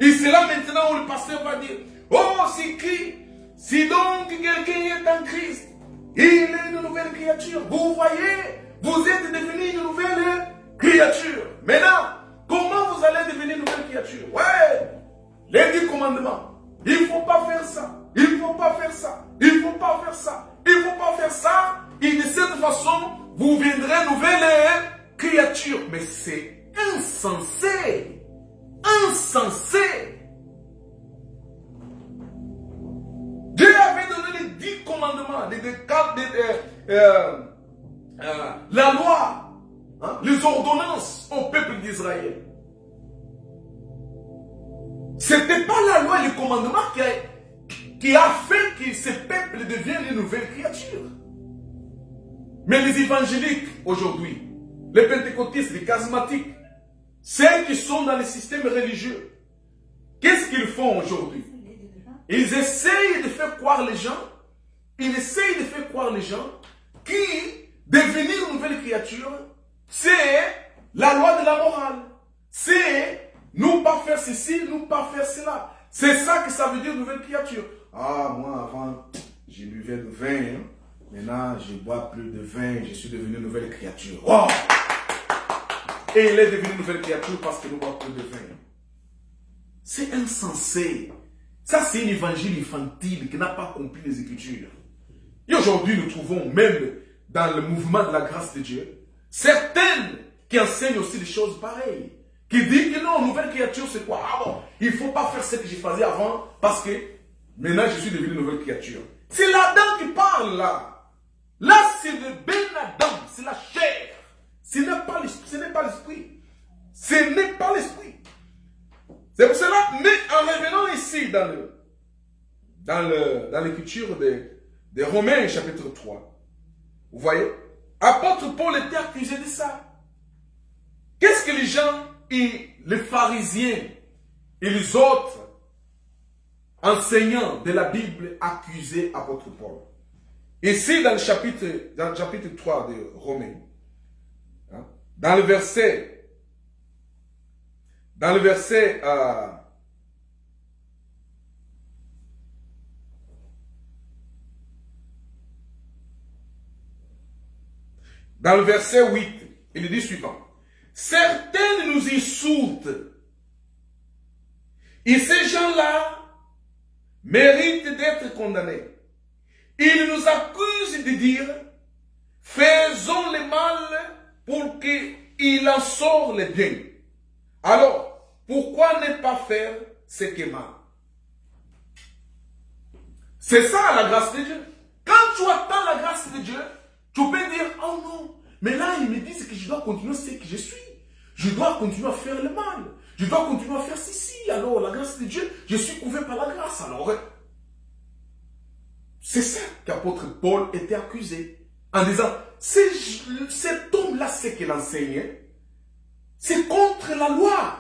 Et c'est là maintenant où le pasteur va dire, oh, c'est qui? Si donc quelqu'un est en Christ, il est une nouvelle créature. Vous voyez, vous êtes devenu une nouvelle créature. Maintenant, comment vous allez devenir une nouvelle créature? Ouais, les 10 commandements. Il ne faut pas faire ça. Il ne faut pas faire ça. Il ne faut pas faire ça. Il ne faut pas faire ça. Et de cette façon, vous viendrez nouvelle créature. Mais c'est insensé. Insensé. Dieu avait donné les 10 commandements, la loi, hein, les ordonnances au peuple d'Israël. Ce n'était pas la loi et les commandements qui a fait que ce peuple devienne une nouvelle créature. Mais les évangéliques aujourd'hui, les pentecôtistes, les charismatiques, ceux qui sont dans le système religieux, qu'est-ce qu'ils font aujourd'hui? Ils essayent de faire croire les gens, qui devenir une nouvelle créature, c'est la loi de la morale. C'est nous pas faire ceci, nous pas faire cela. C'est ça que ça veut dire nouvelle créature. Ah, moi avant, je buvais de vin. Hein. Maintenant, je bois plus de vin. Je suis devenu une nouvelle créature. Oh! Et il est devenu une nouvelle créature parce que nous boit plus de vin. C'est insensé. Ça, c'est un évangile infantile qui n'a pas compris les Écritures. Et aujourd'hui, nous trouvons même dans le mouvement de la grâce de Dieu, certaines qui enseignent aussi des choses pareilles. Qui disent que non, nouvelle créature, c'est quoi? Ah bon, il ne faut pas faire ce que je faisais avant parce que maintenant, je suis devenu une nouvelle créature. C'est l'Adam qui parle là. Là, c'est le Ben Adam, c'est la chair. Ce n'est pas l'esprit. Ce n'est pas l'esprit. C'est pour cela, mais en revenant ici dans l'écriture de Romains chapitre 3, vous voyez, apôtre Paul était accusé de ça. Qu'est-ce que les gens, les pharisiens et les autres enseignants de la Bible accusaient apôtre Paul? Ici dans le chapitre 3 de Romains, hein, dans le verset 8, il dit suivant. Certains nous insultent. Et ces gens-là méritent d'être condamnés. Ils nous accusent de dire, faisons le mal pour qu'il en sorte le bien. Alors, pourquoi ne pas faire ce qui est mal? C'est ça la grâce de Dieu. Quand tu attends la grâce de Dieu, tu peux dire, oh non, mais là ils me disent que je dois continuer ce que je suis. Je dois continuer à faire le mal. Je dois continuer à faire ceci. Alors la grâce de Dieu, je suis couvert par la grâce. Alors, c'est ça qu'apôtre Paul était accusé. En disant, cet homme-là, ce qu'il enseignait, c'est contre la loi.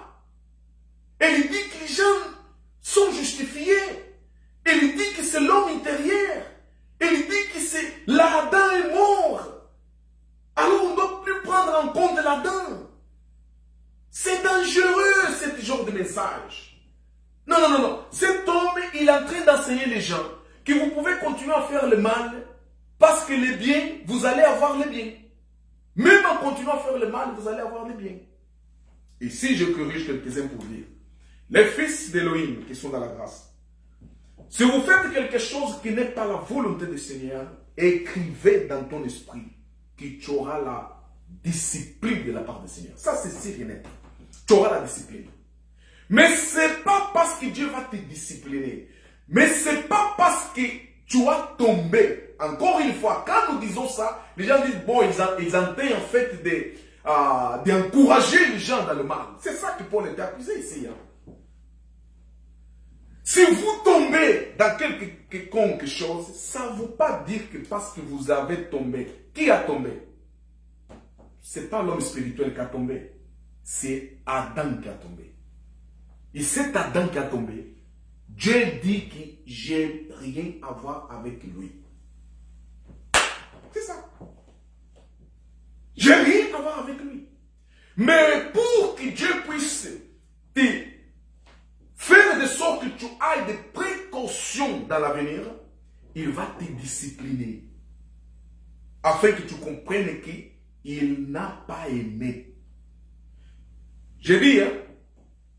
Et il dit que les gens sont justifiés. Et il dit que c'est l'homme intérieur. Et il dit que c'est l'Adam est mort. Alors on ne doit plus prendre en compte l'Adam. C'est dangereux ce genre de message. Non, non, non, non. Cet homme, il est en train d'enseigner les gens que vous pouvez continuer à faire le mal parce que les biens, vous allez avoir les biens. Même en continuant à faire le mal, vous allez avoir les biens. Ici, je corrige quelques-uns pour dire les fils d'Élohim qui sont dans la grâce, si vous faites quelque chose qui n'est pas la volonté du Seigneur, écrivez dans ton esprit que tu auras la discipline de la part du Seigneur. Ça, c'est sûr et net. Tu auras la discipline. Mais ce n'est pas parce que Dieu va te discipliner. Mais ce n'est pas parce que tu vas tomber. Encore une fois, quand nous disons ça, les gens disent, bon, ils entendent en fait d'encourager les gens dans le mal. C'est ça que Paul était accusé ici. Hein. Si vous tombez dans quelque chose, ça ne veut pas dire que parce que vous avez tombé. Qui a tombé? Ce n'est pas l'homme spirituel qui a tombé. C'est Adam qui a tombé. Et cet Adam qui a tombé, Dieu dit que j'ai rien à voir avec lui. C'est ça. J'ai rien à voir avec lui. Mais pour que Dieu puisse te faire de sorte que tu aies des précautions dans l'avenir, il va te discipliner. Afin que tu comprennes qu'il n'a pas aimé. Je dis, hein,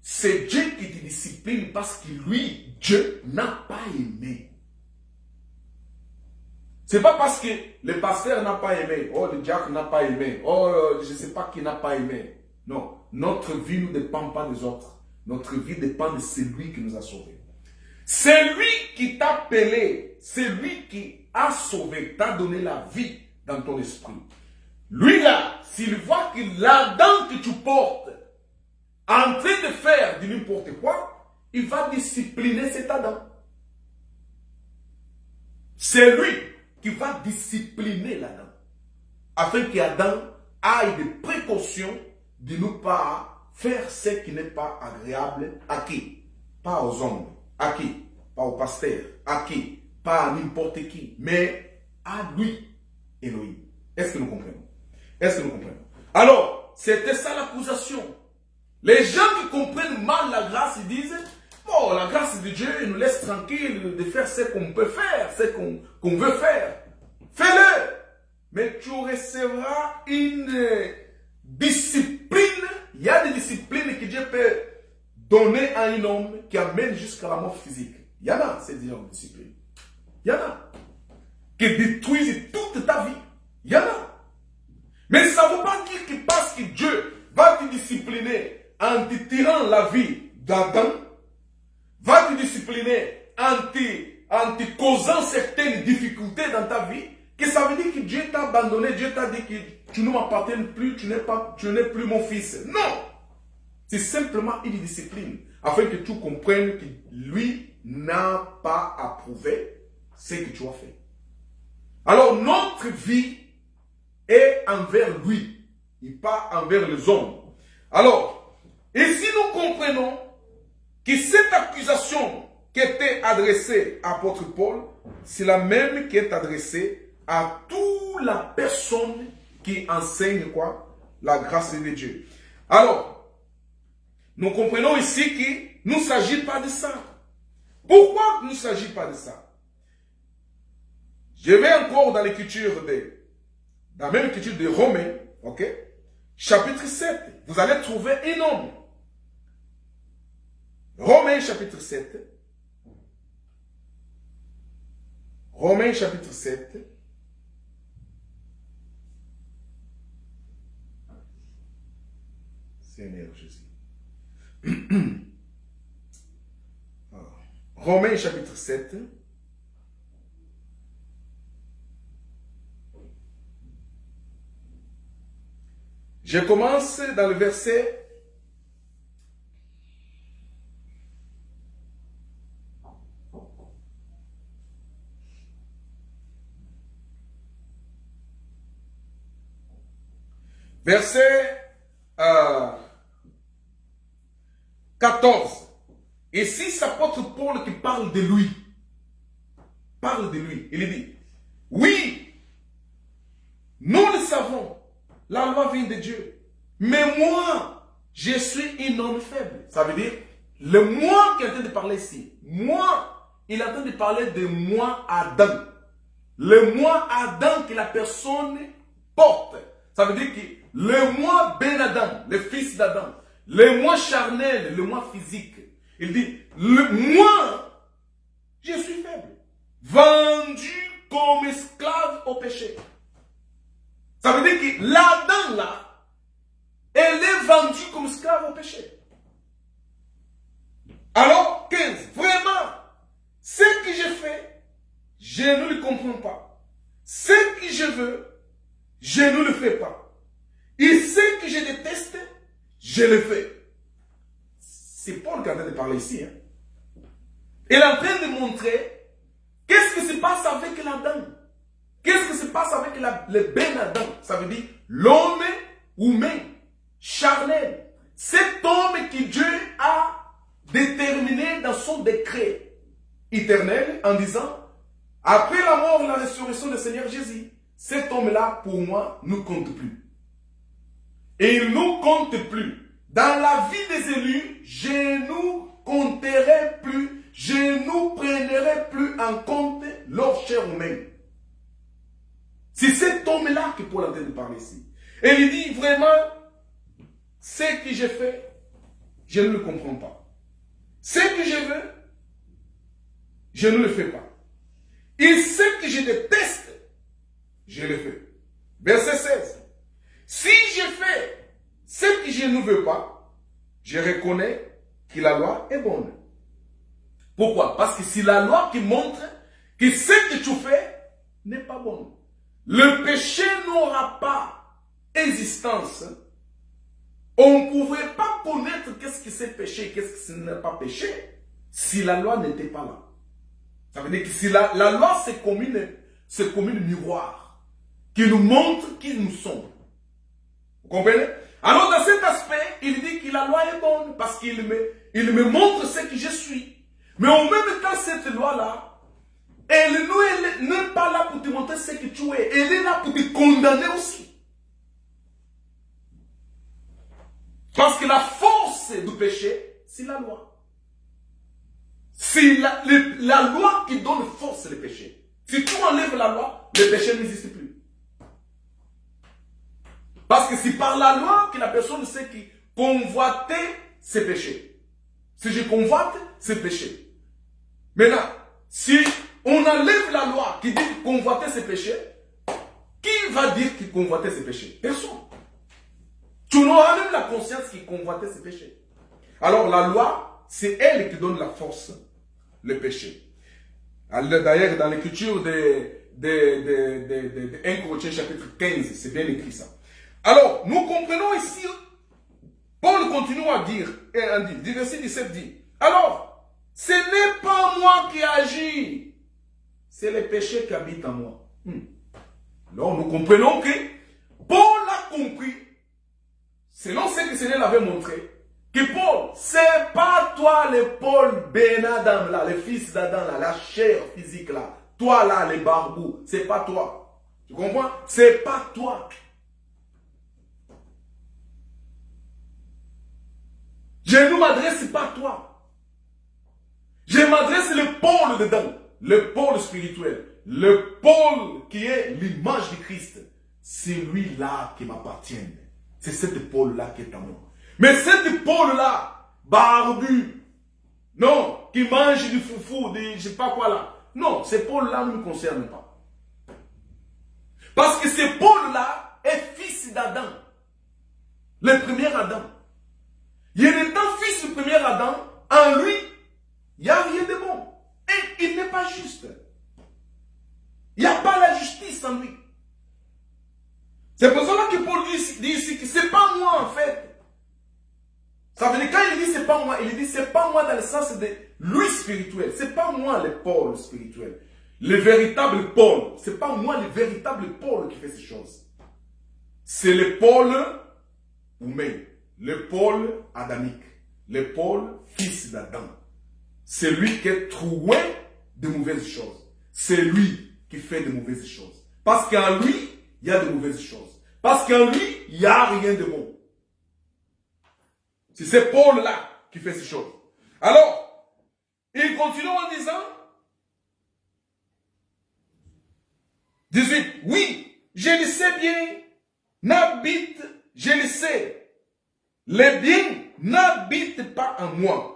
c'est Dieu qui te discipline parce que lui, Dieu, n'a pas aimé. Ce n'est pas parce que le pasteur n'a pas aimé, oh le diacre n'a pas aimé, oh je ne sais pas qui n'a pas aimé. Non, notre vie ne dépend pas des autres. Notre vie dépend de celui qui nous a sauvés. C'est lui qui t'a appelé, c'est lui qui a sauvé, t'a donné la vie dans ton esprit. Lui là, s'il voit que l'Adam que tu portes en train de faire de n'importe quoi, il va discipliner cet Adam. C'est lui qui va discipliner l'Adam. Afin qu'Adam ait des précautions de ne pas faire ce qui n'est pas agréable à qui? Pas aux hommes. À qui? Pas au pasteur. À qui? Pas à n'importe qui. Mais à lui, Elohim. Est-ce que nous comprenons? Est-ce que nous comprenons? Alors, c'était ça l'accusation. Les gens qui comprennent mal la grâce, ils disent, bon, la grâce de Dieu nous laisse tranquille de faire ce qu'on peut faire, ce qu'on veut faire. Fais-le. Mais tu recevras une discipline. Il y a des disciplines que Dieu peut donner à un homme qui amène jusqu'à la mort physique. Il y en a, ces disciplines. Il y en a. Qui détruisent toute ta vie. Il y en a. Mais ça ne veut pas dire que parce que Dieu va te discipliner en te tirant la vie d'Adam, va te discipliner en te causant certaines difficultés dans ta vie, que ça veut dire que Dieu t'a abandonné, Dieu t'a dit que tu ne m'appartiens plus, tu n'es plus mon fils. Non! C'est simplement une discipline, afin que tu comprennes que lui n'a pas approuvé ce que tu as fait. Alors notre vie est envers lui, et pas envers les hommes. Alors, et si nous comprenons que cette accusation qui était adressée à l'apôtre Paul, c'est la même qui est adressée à toute la personne qui enseigne quoi? La grâce de Dieu. Alors, nous comprenons ici qu'il ne s'agit pas de ça. Pourquoi il ne s'agit pas de ça? Je vais encore dans l'écriture dans la même écriture de Romains, ok? Chapitre 7. Vous allez trouver un homme. Romains chapitre 7. Romains chapitre 7. Seigneur Jésus. Romains chapitre 7. Je commence dans le verset verset 14. Et si c'est l'apôtre Paul qui parle de lui, il dit, oui, nous le savons, la loi vient de Dieu, mais moi, je suis un homme faible. Ça veut dire, le moi qui est en train de parler ici, moi, il est en train de parler de moi Adam. Le moi Adam que la personne porte. Ça veut dire que le moi Ben Adam, le fils d'Adam, le moi charnel, le moi physique, Il dit, moi, je suis faible, vendu comme esclave au péché. Ça veut dire que l'Adam là, elle est vendue comme esclave au péché. Alors, 15, vraiment, ce que je fais, je ne le comprends pas. Ce que je veux, je ne le fais pas. Et ce que je déteste, je le fais. C'est Paul qui est en train de parler ici. Hein. Il est en train de montrer qu'est-ce qui se passe avec l'Adam. Qu'est-ce qui se passe avec le Ben Adam. Ça veut dire l'homme humain, charnel. Cet homme que Dieu a déterminé dans son décret éternel en disant, après la mort et la résurrection du Seigneur Jésus, cet homme-là, pour moi, ne compte plus. Et il ne compte plus. Dans la vie des élus, je ne compterai plus, je ne prendrai plus en compte leur chair humaine. C'est cet homme-là que Paul est en train de parler ici. Et il dit vraiment, ce que j'ai fait, je ne le comprends pas. Ce que je veux, je ne le fais pas. Et ce que je déteste, je le fais. Verset 16. Si je fais ce que je ne veux pas, je reconnais que la loi est bonne. Pourquoi? Parce que c'est la loi qui montre que ce que tu fais n'est pas bon. Le péché n'aura pas existence. On ne pouvait pas connaître qu'est-ce que c'est péché, qu'est-ce que ce n'est pas péché, si la loi n'était pas là. Ça veut dire que si la loi, c'est comme une miroir qui nous montre qui nous sommes. Vous comprenez? Alors dans cet aspect, il dit que la loi est bonne parce qu'il me montre ce que je suis. Mais en même temps, cette loi-là, elle n'est pas là pour te montrer ce que tu es. Elle est là pour te condamner aussi. Parce que la force du péché, c'est la loi. C'est la loi qui donne force au péché. Si tu enlèves la loi, le péché n'existe plus. Parce que c'est par la loi que la personne sait que convoiter, c'est péché. Si je convoite, c'est péché. Maintenant, si on enlève la loi qui dit que convoiter, c'est péché, qui va dire que convoiter, c'est péché? Personne. Tu n'auras même la conscience qui convoitait ce péché. Alors la loi, c'est elle qui donne la force, le péché. D'ailleurs, dans l'écriture de 1 Corinthiens chapitre 15, c'est bien écrit ça. Alors, nous comprenons ici, Paul continue à dire, du verset 17 dit, alors, ce n'est pas moi qui agis, c'est le péché qui habite en moi. Alors, nous comprenons que Paul a compris, selon ce que le Seigneur avait montré, que Paul, c'est pas toi le Paul Ben Adam là, le fils d'Adam là, la chair physique là, toi là, le barbou, c'est pas toi. Tu comprends? C'est pas toi. Je ne m'adresse pas à toi. Je m'adresse le Paul dedans, le Paul spirituel, le Paul qui est l'image de Christ. C'est lui-là qui m'appartient. C'est cette Paul-là qui est à moi. Mais cette Paul-là, barbu, non, qui mange du foufou, je ne sais pas quoi là. Non, ce Paul-là ne me concerne pas. Parce que ce Paul-là est fils d'Adam. Le premier Adam. Il est étant fils du premier Adam, en lui, il n'y a rien de bon. Et il n'est pas juste. Il n'y a pas la justice en lui. C'est pour cela que Paul dit ici que c'est pas moi en fait. Ça veut dire quand il dit c'est pas moi, il dit c'est pas moi dans le sens de lui spirituel. C'est pas moi le Paul spirituel. Le véritable Paul. C'est pas moi le véritable Paul qui fait ces choses. C'est le Paul humain. Le Paul adamique. Le Paul fils d'Adam. C'est lui qui est troué de mauvaises choses. C'est lui qui fait de mauvaises choses. Parce qu'en lui, il y a de mauvaises choses. Parce qu'en lui, il n'y a rien de bon. C'est ce Paul-là qui fait ces choses. Alors, il continue en disant, 18, oui, je le sais bien, je le sais, les biens n'habitent pas en moi.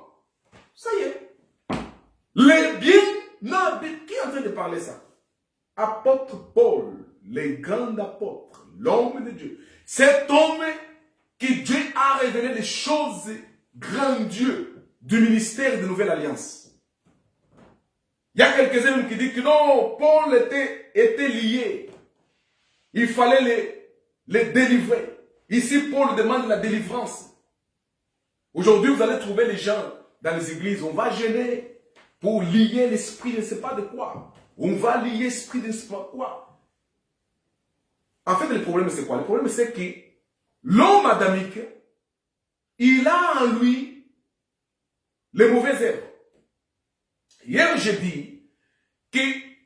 Ça y est. Les biens, non, qui est en train de parler ça? Apôtre Paul, les grands apôtres, l'homme de Dieu. Cet homme qui Dieu a révélé les choses grandioses du ministère de Nouvelle Alliance. Il y a quelques-uns qui disent que non, Paul était lié. Il fallait les délivrer. Ici, Paul demande la délivrance. Aujourd'hui, vous allez trouver les gens dans les églises. On va gêner pour lier l'esprit, je ne sais pas de quoi. On va lier l'esprit de ne sais pas quoi. En fait, le problème, c'est quoi? Le problème, c'est que l'homme adamique, il a en lui les mauvaises œuvres. Hier, j'ai dit que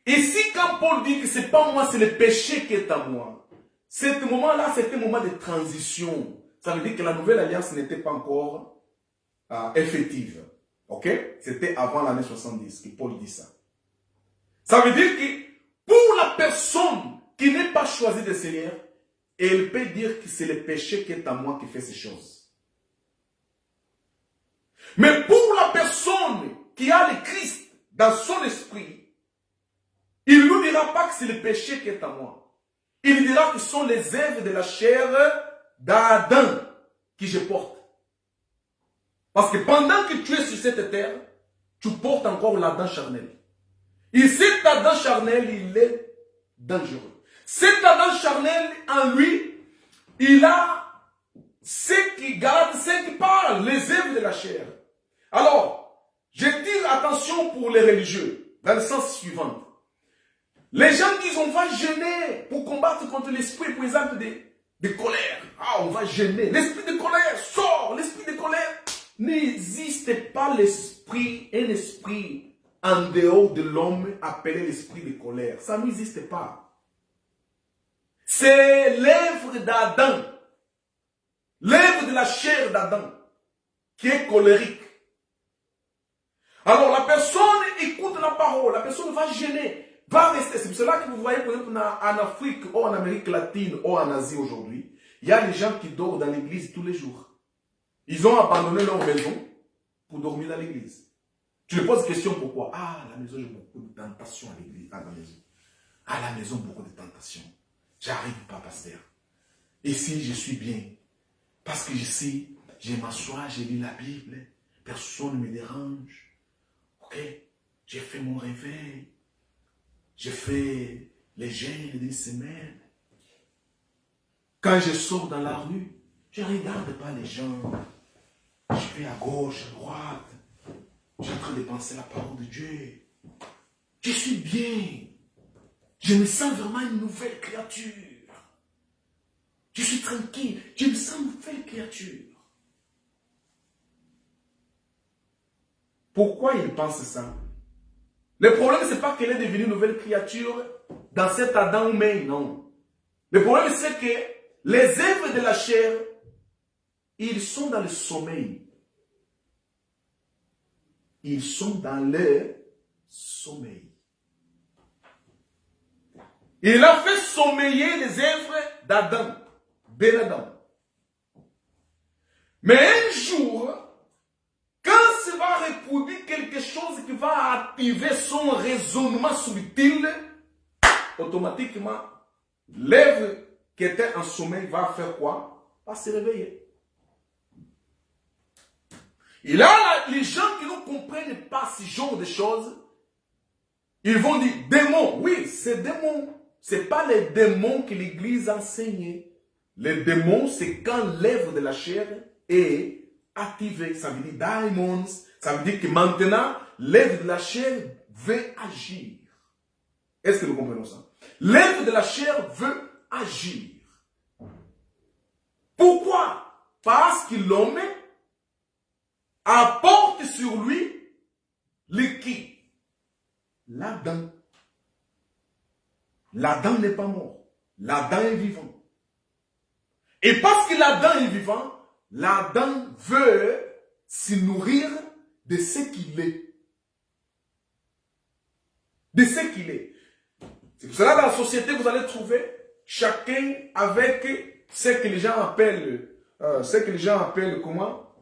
ici, quand Paul dit que ce n'est pas moi, c'est le péché qui est à moi, ce moment-là, c'était un moment de transition. Ça veut dire que la nouvelle alliance n'était pas encore effective. Ok? C'était avant l'année 70 que Paul dit ça. Ça veut dire que pour la personne qui n'est pas choisie de Seigneur, elle peut dire que c'est le péché qui est à moi qui fait ces choses. Mais pour la personne qui a le Christ dans son esprit, il ne nous dira pas que c'est le péché qui est à moi. Il dira que ce sont les œuvres de la chair d'Adam que je porte. Parce que pendant que tu es sur cette terre, tu portes encore l'Adam charnel. Et cet Adam charnel, il est dangereux. Cet Adam charnel, en lui, il a ce qui garde, ce qui parle, les œuvres de la chair. Alors, je dis attention pour les religieux, dans le sens suivant. Les gens disent on va gêner pour combattre contre l'esprit, par exemple, de colère. Ah, on va gêner. L'esprit de colère sort, l'esprit de colère. N'existe pas l'esprit, un esprit en dehors de l'homme appelé l'esprit de colère. Ça n'existe pas. C'est l'œuvre d'Adam, l'œuvre de la chair d'Adam, qui est colérique. Alors la personne écoute la parole, la personne va gêner, va rester. C'est pour cela que vous voyez, par exemple, en Afrique, ou en Amérique latine, ou en Asie aujourd'hui, il y a des gens qui dorment dans l'église tous les jours. Ils ont abandonné leur maison pour dormir dans l'église. Tu leur poses question pourquoi? Ah, à la maison, j'ai beaucoup de tentations à l'église, à la maison. À la maison, beaucoup de tentations. J'arrive pas, pasteur. Ici, je suis bien. Parce que ici, je m'assois, je lis la Bible. Personne ne me dérange. Ok? J'ai fait mon réveil. J'ai fait les jeûnes d'une semaine. Quand je sors dans la rue, je ne regarde pas les gens. Je vais à gauche, à droite. Je suis en train de penser la parole de Dieu. Je suis bien. Je me sens vraiment une nouvelle créature. Je suis tranquille. Je me sens une nouvelle créature. Pourquoi il pense ça? Le problème, ce n'est pas qu'elle est devenue une nouvelle créature dans cet Adam humain, non. Le problème, c'est que les œuvres de la chair, ils sont dans le sommeil. Ils sont dans le sommeil. Il a fait sommeiller les œuvres d'Adam, Ben Adam. Mais un jour, quand ça va reproduire quelque chose qui va activer son raisonnement subtil, automatiquement, l'œuvre qui était en sommeil va faire quoi? Va se réveiller. Et là, les gens qui ne comprennent pas ce genre de choses, ils vont dire démons. Oui, c'est démons. Ce n'est pas les démons que l'Église a enseigné. Les démons, c'est quand l'œuvre de la chair est activée. Ça veut dire diamonds. Ça veut dire que maintenant, l'œuvre de la chair veut agir. Est-ce que nous comprenons ça? L'œuvre de la chair veut agir. Pourquoi? Parce que l'homme apporte sur lui le qui? L'Adam. L'Adam n'est pas mort. L'Adam est vivant. Et parce que l'Adam est vivant, l'Adam veut se nourrir de ce qu'il est. De ce qu'il est. C'est pour cela que dans la société, vous allez trouver chacun avec ce que les gens appellent, comment?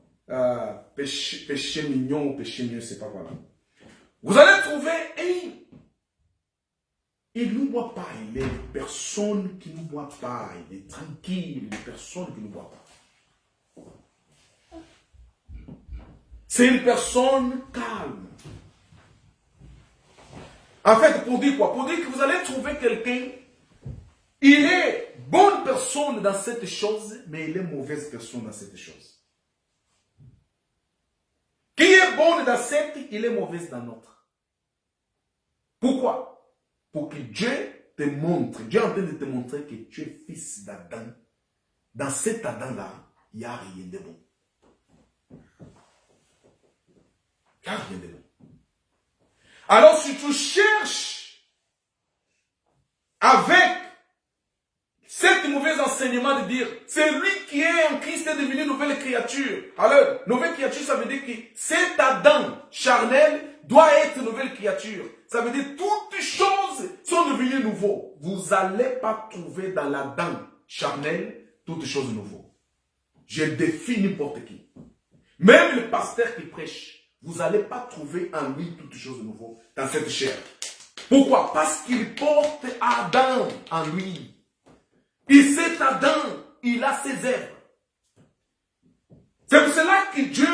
péché mignon ou péché mieux, c'est pas voilà. Vous allez trouver, il ne boit pas, il est une personne qui ne boit pas, il est tranquille, une personne qui ne boit pas. C'est une personne calme. En fait, pour dire quoi? Pour dire que vous allez trouver quelqu'un, il est bonne personne dans cette chose, mais il est mauvaise personne dans cette chose. Qui est bonne dans cette, il est mauvaise dans l'autre. Pourquoi? Pour que Dieu te montre, Dieu est en train de te montrer que tu es fils d'Adam. Dans cet Adam-là, il n'y a rien de bon. Il n'y a rien de bon. Alors si tu cherches avec cet mauvais enseignement de dire c'est lui qui est en Christ est devenu nouvelle créature. Alors, nouvelle créature, ça veut dire que cet Adam charnel doit être nouvelle créature. Ça veut dire toutes choses sont devenues nouveaux. Vous n'allez pas trouver dans l'Adam charnel toutes choses nouvelles. Je défie n'importe qui. Même le pasteur qui prêche. Vous n'allez pas trouver en lui toutes choses nouvelles dans cette chair. Pourquoi? Parce qu'il porte Adam en lui. Et cet Adam, il a ses œuvres. C'est pour cela que Dieu,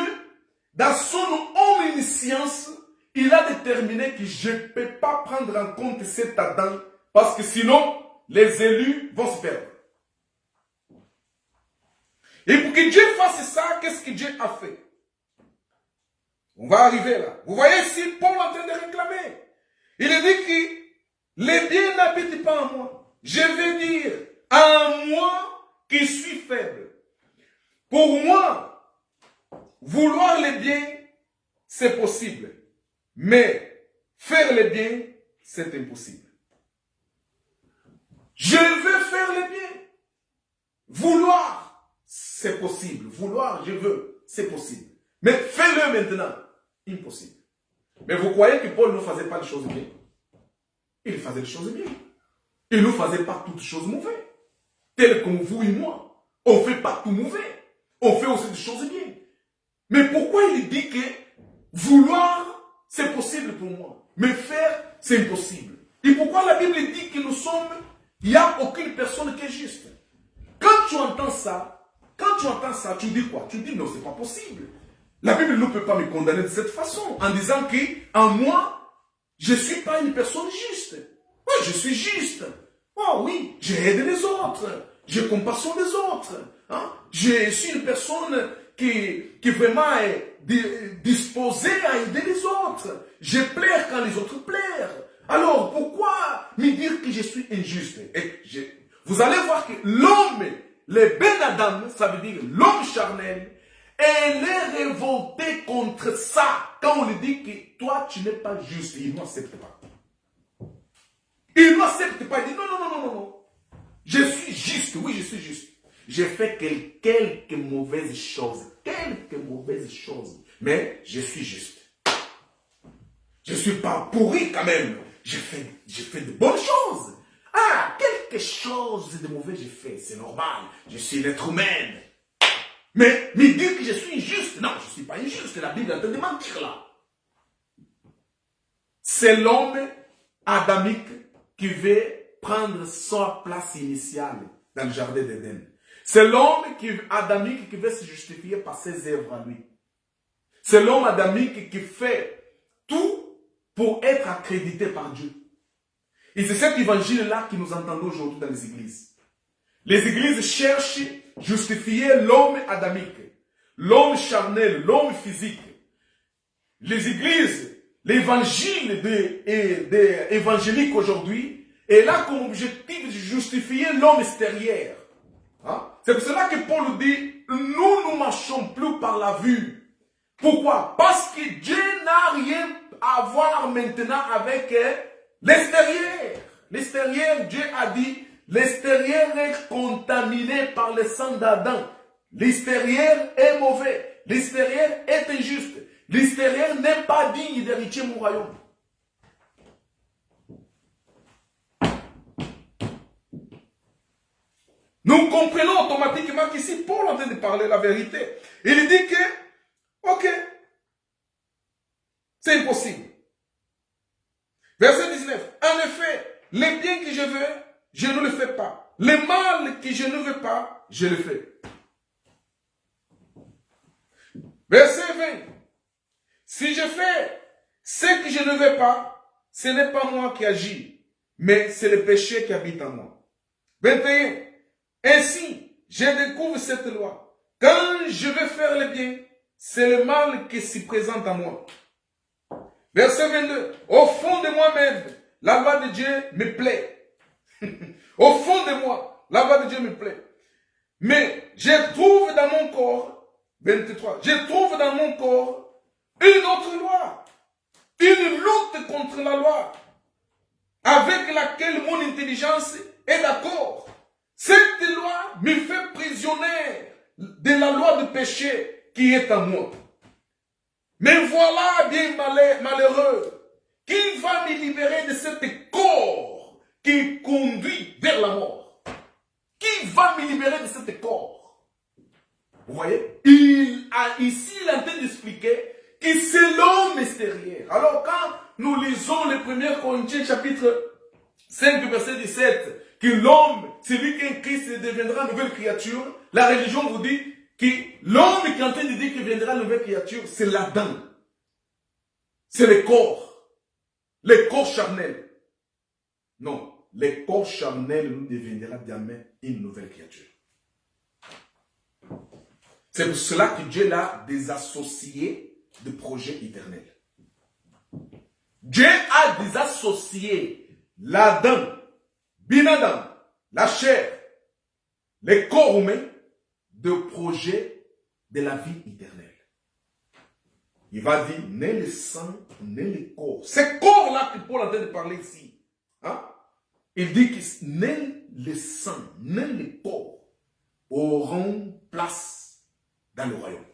dans son omniscience, il a déterminé que je ne peux pas prendre en compte cet Adam, parce que sinon, les élus vont se perdre. Et pour que Dieu fasse ça, qu'est-ce que Dieu a fait? On va arriver là. Vous voyez ici, Paul est en train de réclamer. Il dit que les biens n'habitent pas en moi. Je veux dire, en moi qui suis faible. Pour moi, vouloir les biens, c'est possible. Mais faire les biens, c'est impossible. Je veux faire les biens. Vouloir, c'est possible. Vouloir, je veux, c'est possible. Mais fais-le maintenant. Impossible. Mais vous croyez que Paul ne faisait pas des choses bien? Il faisait des choses bien. Il ne faisait pas toutes choses mauvaises. Telles comme vous et moi. On ne fait pas tout mauvais. On fait aussi des choses bien. Mais pourquoi il dit que vouloir, c'est possible pour moi. Mais faire, c'est impossible. Et pourquoi la Bible dit que nous sommes, il n'y a aucune personne qui est juste. Quand tu entends ça, tu dis quoi? Tu dis non, c'est pas possible. La Bible ne peut pas me condamner de cette façon, en disant que, en moi, je ne suis pas une personne juste. Oui, je suis juste. Oh oui, j'aide les autres. J'ai compassion des autres. Hein? Je suis une personne qui vraiment est disposée à aider les autres. Je plaire quand les autres plairent. Alors, pourquoi me dire que je suis injuste? Vous allez voir que l'homme, le Ben Adam, ça veut dire l'homme charnel, elle est révoltée contre ça. Quand on lui dit que toi, tu n'es pas juste, il n'accepte pas. Il n'accepte pas. Il dit non. Je suis juste. Oui, je suis juste. J'ai fait quelques mauvaises choses. Mais je suis juste. Je ne suis pas pourri quand même. J'ai fait de bonnes choses. Ah, quelque chose de mauvais j'ai fait. C'est normal. Je suis l'être humain. Mais me dire que je suis injuste, non, je ne suis pas injuste, la Bible est en train de mentir là. C'est l'homme adamique qui veut prendre sa place initiale dans le jardin d'Éden. C'est l'homme adamique qui veut se justifier par ses œuvres à lui. C'est l'homme adamique qui fait tout pour être accrédité par Dieu. Et c'est cet évangile-là que nous entendons aujourd'hui dans les églises. Les églises cherchent à justifier l'homme adamique, l'homme charnel, l'homme physique. Les églises, l'évangile évangélique aujourd'hui est là comme objectif de justifier l'homme extérieur. Hein? C'est pour cela que Paul dit, nous ne marchons plus par la vue. Pourquoi? Parce que Dieu n'a rien à voir maintenant avec l'extérieur. L'extérieur, Dieu a dit, l'extérieur est contaminé par le sang d'Adam. L'extérieur est mauvais. L'extérieur est injuste. L'extérieur n'est pas digne d'héritier mon royaume. Nous comprenons automatiquement qu'ici, Paul est en train de parler la vérité. Il dit que, ok, C'est impossible. Verset 19. En effet, les biens que je veux, je ne le fais pas. Le mal que je ne veux pas, je le fais. Verset 20. Si je fais ce que je ne veux pas, ce n'est pas moi qui agis, mais c'est le péché qui habite en moi. 21. Ainsi, je découvre cette loi. Quand je veux faire le bien, c'est le mal qui s'y présente à moi. Verset 22. Au fond de moi-même, la loi de Dieu me plaît. Au fond de moi, la loi de Dieu me plaît. Mais je trouve dans mon corps, 23, je trouve dans mon corps une autre loi. Une lutte contre la loi, avec laquelle mon intelligence est d'accord. Cette loi me fait prisonnier de la loi du péché qui est en moi. Mais voilà bien malheureux, qui va me libérer de cet corps qui conduit vers la mort? Qui va me libérer de cet corps? Vous voyez? Il est en train d'expliquer que c'est l'homme extérieur. Alors quand nous lisons le 1er Corinthiens chapitre 5 verset 17, que l'homme, celui qui est Christ, deviendra une nouvelle créature, la religion vous dit que l'homme qui est en train de dire qu'il viendra une nouvelle créature, c'est l'Adam. C'est le corps charnel. Non, le corps charnel nous deviendra jamais une nouvelle créature. C'est pour cela que Dieu l'a désassocié du projet éternel. Dieu a désassocié l'Adam, Binadam, la chair, le corps humain, du projet de la vie éternelle. Il va dire, ni le sang, ni le corps. Ce corps-là que Paul est en train de parler ici, hein? Il dit que ni le sang, ni le corps auront place dans le royaume.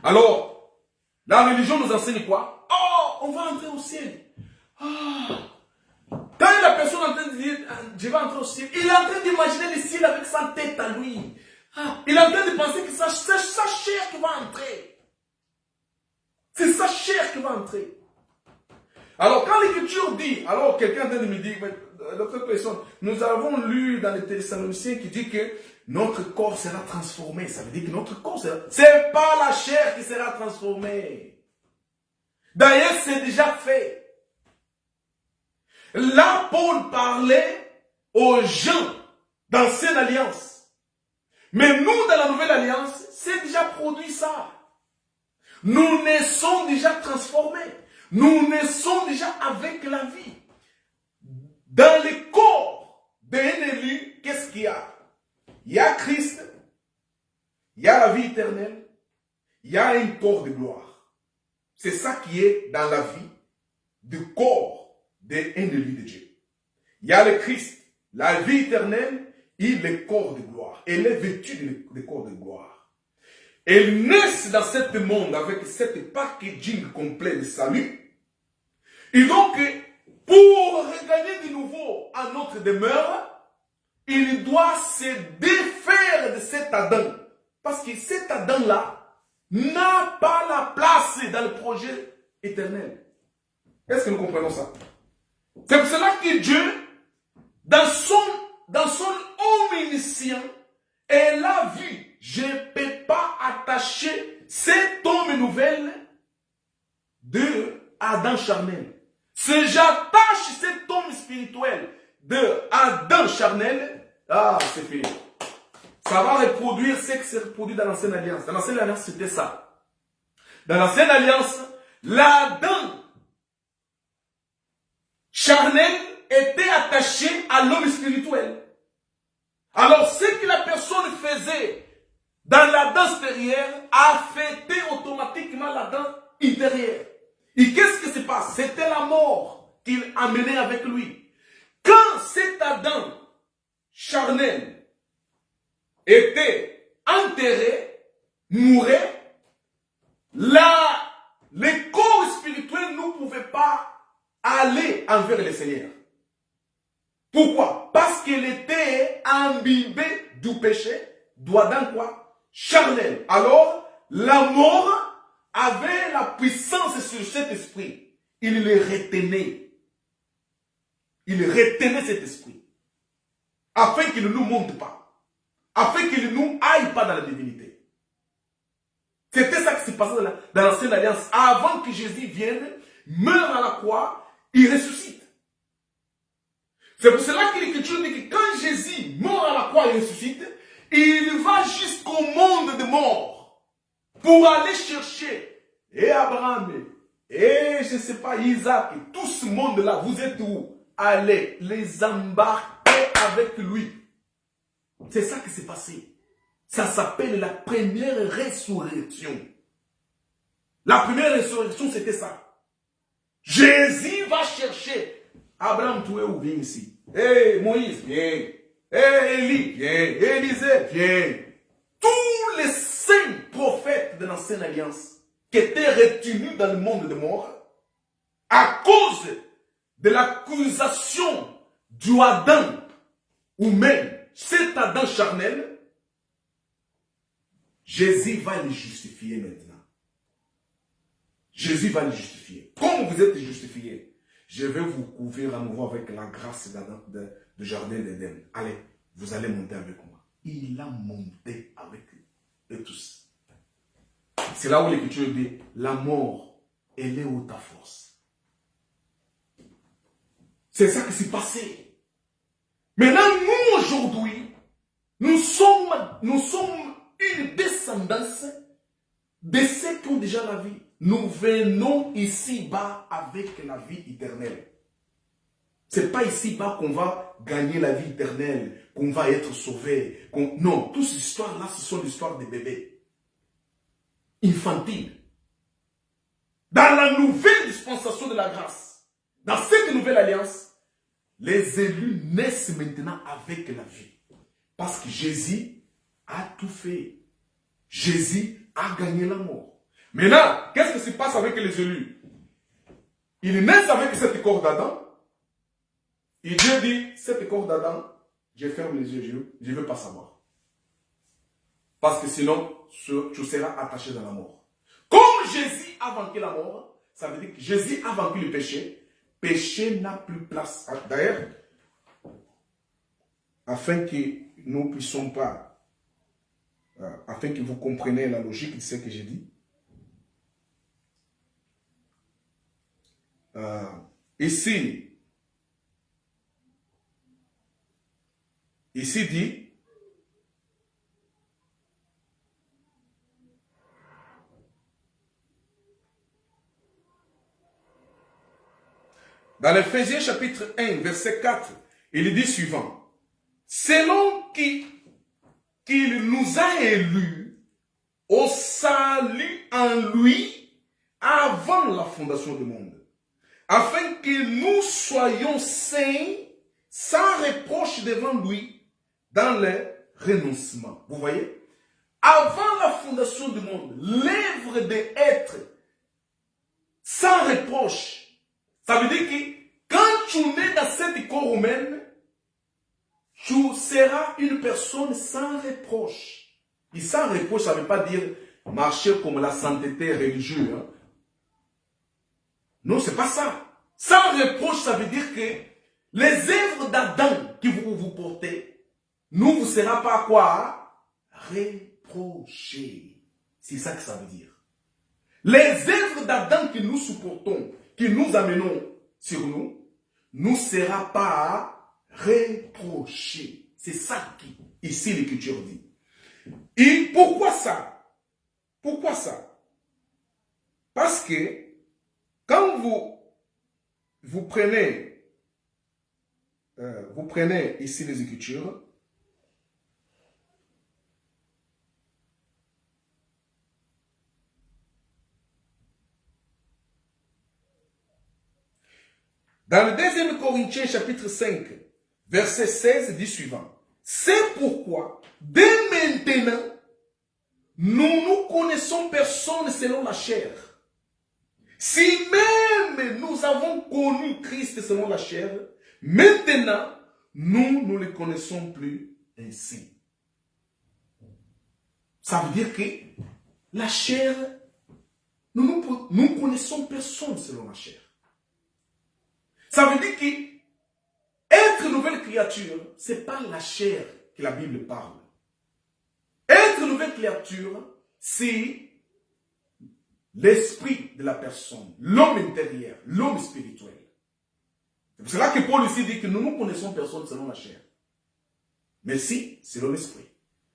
Alors, la religion nous enseigne quoi? Oh, on va entrer au ciel. Ah. Quand la personne est en train de dire, je vais entrer au ciel, il est en train d'imaginer le ciel avec sa tête à lui. Ah. Il est en train de penser que c'est sa chair qui va entrer. C'est sa chair qui va entrer. Alors, quand l'Écriture dit, alors quelqu'un est en train de me dire, d'autres personnes, nous avons lu dans les Thessaloniciens qui dit que notre corps sera transformé. Ça veut dire que notre corps sera... C'est pas la chair qui sera transformée. D'ailleurs, c'est déjà fait. Là, Paul parlait aux gens d'ancienne alliance. Mais nous, dans la nouvelle alliance, c'est déjà produit ça. Nous naissons déjà transformés. Nous naissons déjà avec la vie. Dans le corps d'un élu, qu'est-ce qu'il y a? Il y a Christ, il y a la vie éternelle, il y a un corps de gloire. C'est ça qui est dans la vie du corps d'un élu de Dieu. Il y a le Christ, la vie éternelle et le corps de gloire. Elle est vêtue de corps de gloire. Elle naît dans ce monde avec cette packaging complet de salut. Et donc, pour regagner de nouveau à notre demeure, il doit se défaire de cet Adam. Parce que cet Adam-là n'a pas la place dans le projet éternel. Est-ce que nous comprenons ça? C'est pour cela que Dieu, dans son omniscience, elle a vu, je ne peux pas attacher cet homme nouvel de Adam charnel. Si j'attache cet homme spirituel de Adam charnel, ah, c'est fini. Ça va reproduire ce qui s'est reproduit dans l'ancienne alliance. Dans l'ancienne alliance, c'était ça. Dans l'ancienne alliance, l'Adam charnel était attaché à l'homme spirituel. Alors, ce que la personne faisait dans l'Adam extérieur affectait automatiquement l'Adam intérieur. Et qu'est-ce qui se passe? C'était la mort qu'il amenait avec lui. Quand cet Adam charnel était enterré, mourait, le corps spirituel ne pouvait pas aller envers le Seigneur. Pourquoi? Parce qu'il était imbibé du péché, d'Adam quoi? Charnel. Alors, la mort avait la puissance sur il le retenait. Il retenait cet esprit. Afin qu'il ne nous monte pas. Afin qu'il ne nous aille pas dans la divinité. C'était ça qui se passait dans l'ancienne alliance. Avant que Jésus vienne, meure à la croix, il ressuscite. C'est pour cela que l'Écriture dit que quand Jésus meurt à la croix et ressuscite, il va jusqu'au monde de mort pour aller chercher et Abraham, et je ne sais pas, Isaac, et tout ce monde-là, vous êtes où? Allez les embarquer avec lui. C'est ça qui s'est passé. Ça s'appelle la première résurrection. La première résurrection, c'était ça. Jésus va chercher. Abraham, tu es où? Viens ici. Hé, Moïse, viens. Hé, Élie, viens. Élisée, viens. Tous les saints prophètes de l'ancienne alliance qui étaient retenus dans le monde de mort à cause de l'accusation du Adam ou même cet Adam charnel, Jésus va les justifier maintenant. Jésus va les justifier. Comme vous êtes justifiés, je vais vous couvrir à nouveau avec la grâce du jardin d'Éden. Allez, vous allez monter avec moi. Il a monté avec eux tous. C'est là où l'Écriture dit, la mort, elle est où ta force? C'est ça qui s'est passé. Maintenant, nous aujourd'hui, nous sommes une descendance de ceux qui ont déjà la vie. Nous venons ici-bas avec la vie éternelle. Ce n'est pas ici-bas qu'on va gagner la vie éternelle, qu'on va être sauvé. Non, toutes ces histoires-là, ce sont des histoires de bébés. Infantiles. Dans la nouvelle dispensation de la grâce, dans cette nouvelle alliance, les élus naissent maintenant avec la vie. Parce que Jésus a tout fait. Jésus a gagné la mort. Maintenant, qu'est-ce qui se passe avec les élus? Ils naissent avec cette corps d'Adam. Et Dieu dit, cette corps d'Adam, je ferme les yeux, je ne veux pas savoir. Parce que sinon, tu seras attaché dans la mort. Comme Jésus a vaincu la mort, ça veut dire que Jésus a vaincu le péché. Péché n'a plus place. D'ailleurs, afin que nous ne puissions pas, afin que vous compreniez la logique de ce que j'ai dit, ici dit, dans l'Éphésiens chapitre 1, verset 4, il dit suivant, selon qu'il nous a élus au salut en lui avant la fondation du monde, afin que nous soyons saints, sans reproche devant lui, dans le renoncement. Vous voyez? Avant la fondation du monde, l'œuvre d'être sans reproche, ça veut dire que quand tu nais dans cette corps humaine, tu seras une personne sans reproche. Et sans reproche, ça ne veut pas dire marcher comme la sainteté religieuse. Hein? Non, ce n'est pas ça. Sans reproche, ça veut dire que les œuvres d'Adam que vous portez, ne vous sera pas quoi? Reprocher. C'est ça que ça veut dire. Les œuvres d'Adam que nous supportons, que nous amenons sur nous, ne sera pas reproché. C'est ça qui, ici, l'Écriture dit. Et pourquoi ça? Pourquoi ça? Parce que quand vous prenez ici les Écritures, dans le 2 Corinthiens chapitre 5, verset 16 dit suivant. C'est pourquoi, dès maintenant, nous connaissons personne selon la chair. Si même nous avons connu Christ selon la chair, maintenant, nous ne le connaissons plus ainsi. Ça veut dire que la chair, nous connaissons personne selon la chair. Ça veut dire qu'être une nouvelle créature, ce n'est pas la chair que la Bible parle. Être une nouvelle créature, c'est l'esprit de la personne, l'homme intérieur, l'homme spirituel. C'est pour cela que Paul ici dit que nous connaissons personne selon la chair. Mais si, selon l'esprit.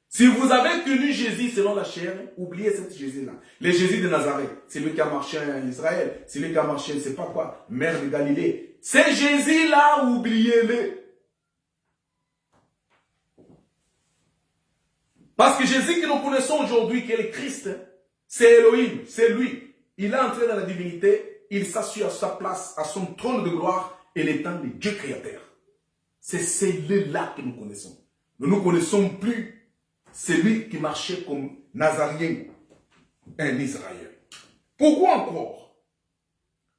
Si vous avez connu Jésus selon la chair, oubliez cette Jésus-là. Le Jésus de Nazareth, c'est lui qui a marché en Israël, c'est lui qui a marché, je ne sais pas quoi, mer de Galilée. C'est Jésus-là, oubliez-le. Parce que Jésus que nous connaissons aujourd'hui, qui est le Christ, c'est Elohim, c'est lui. Il est entré dans la divinité, il s'assure à sa place, à son trône de gloire, et l'étant de Dieu créateur. C'est celui-là que nous connaissons. Nous ne connaissons plus celui qui marchait comme Nazarien, un Israël. Pourquoi encore?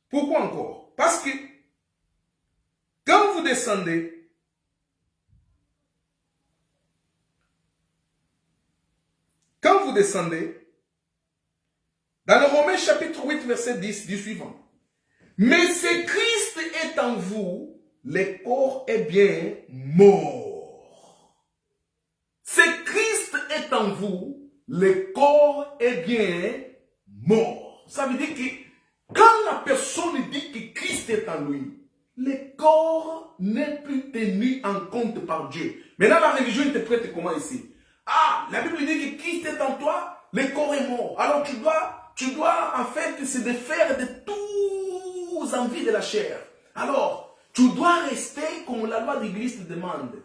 Pourquoi encore? Parce que quand vous descendez, dans le Romains chapitre 8, verset 10, du suivant. Mais si Christ est en vous, le corps est bien mort. Si Christ est en vous, le corps est bien mort. Ça veut dire que quand la personne dit que Christ est en lui, le corps n'est plus tenu en compte par Dieu. Maintenant, la religion interprète comment ici? Ah, la Bible dit que Christ est en toi, le corps est mort. Alors tu dois en fait se défaire de toutes envies de la chair. Alors, tu dois rester comme la loi de l'Église te demande.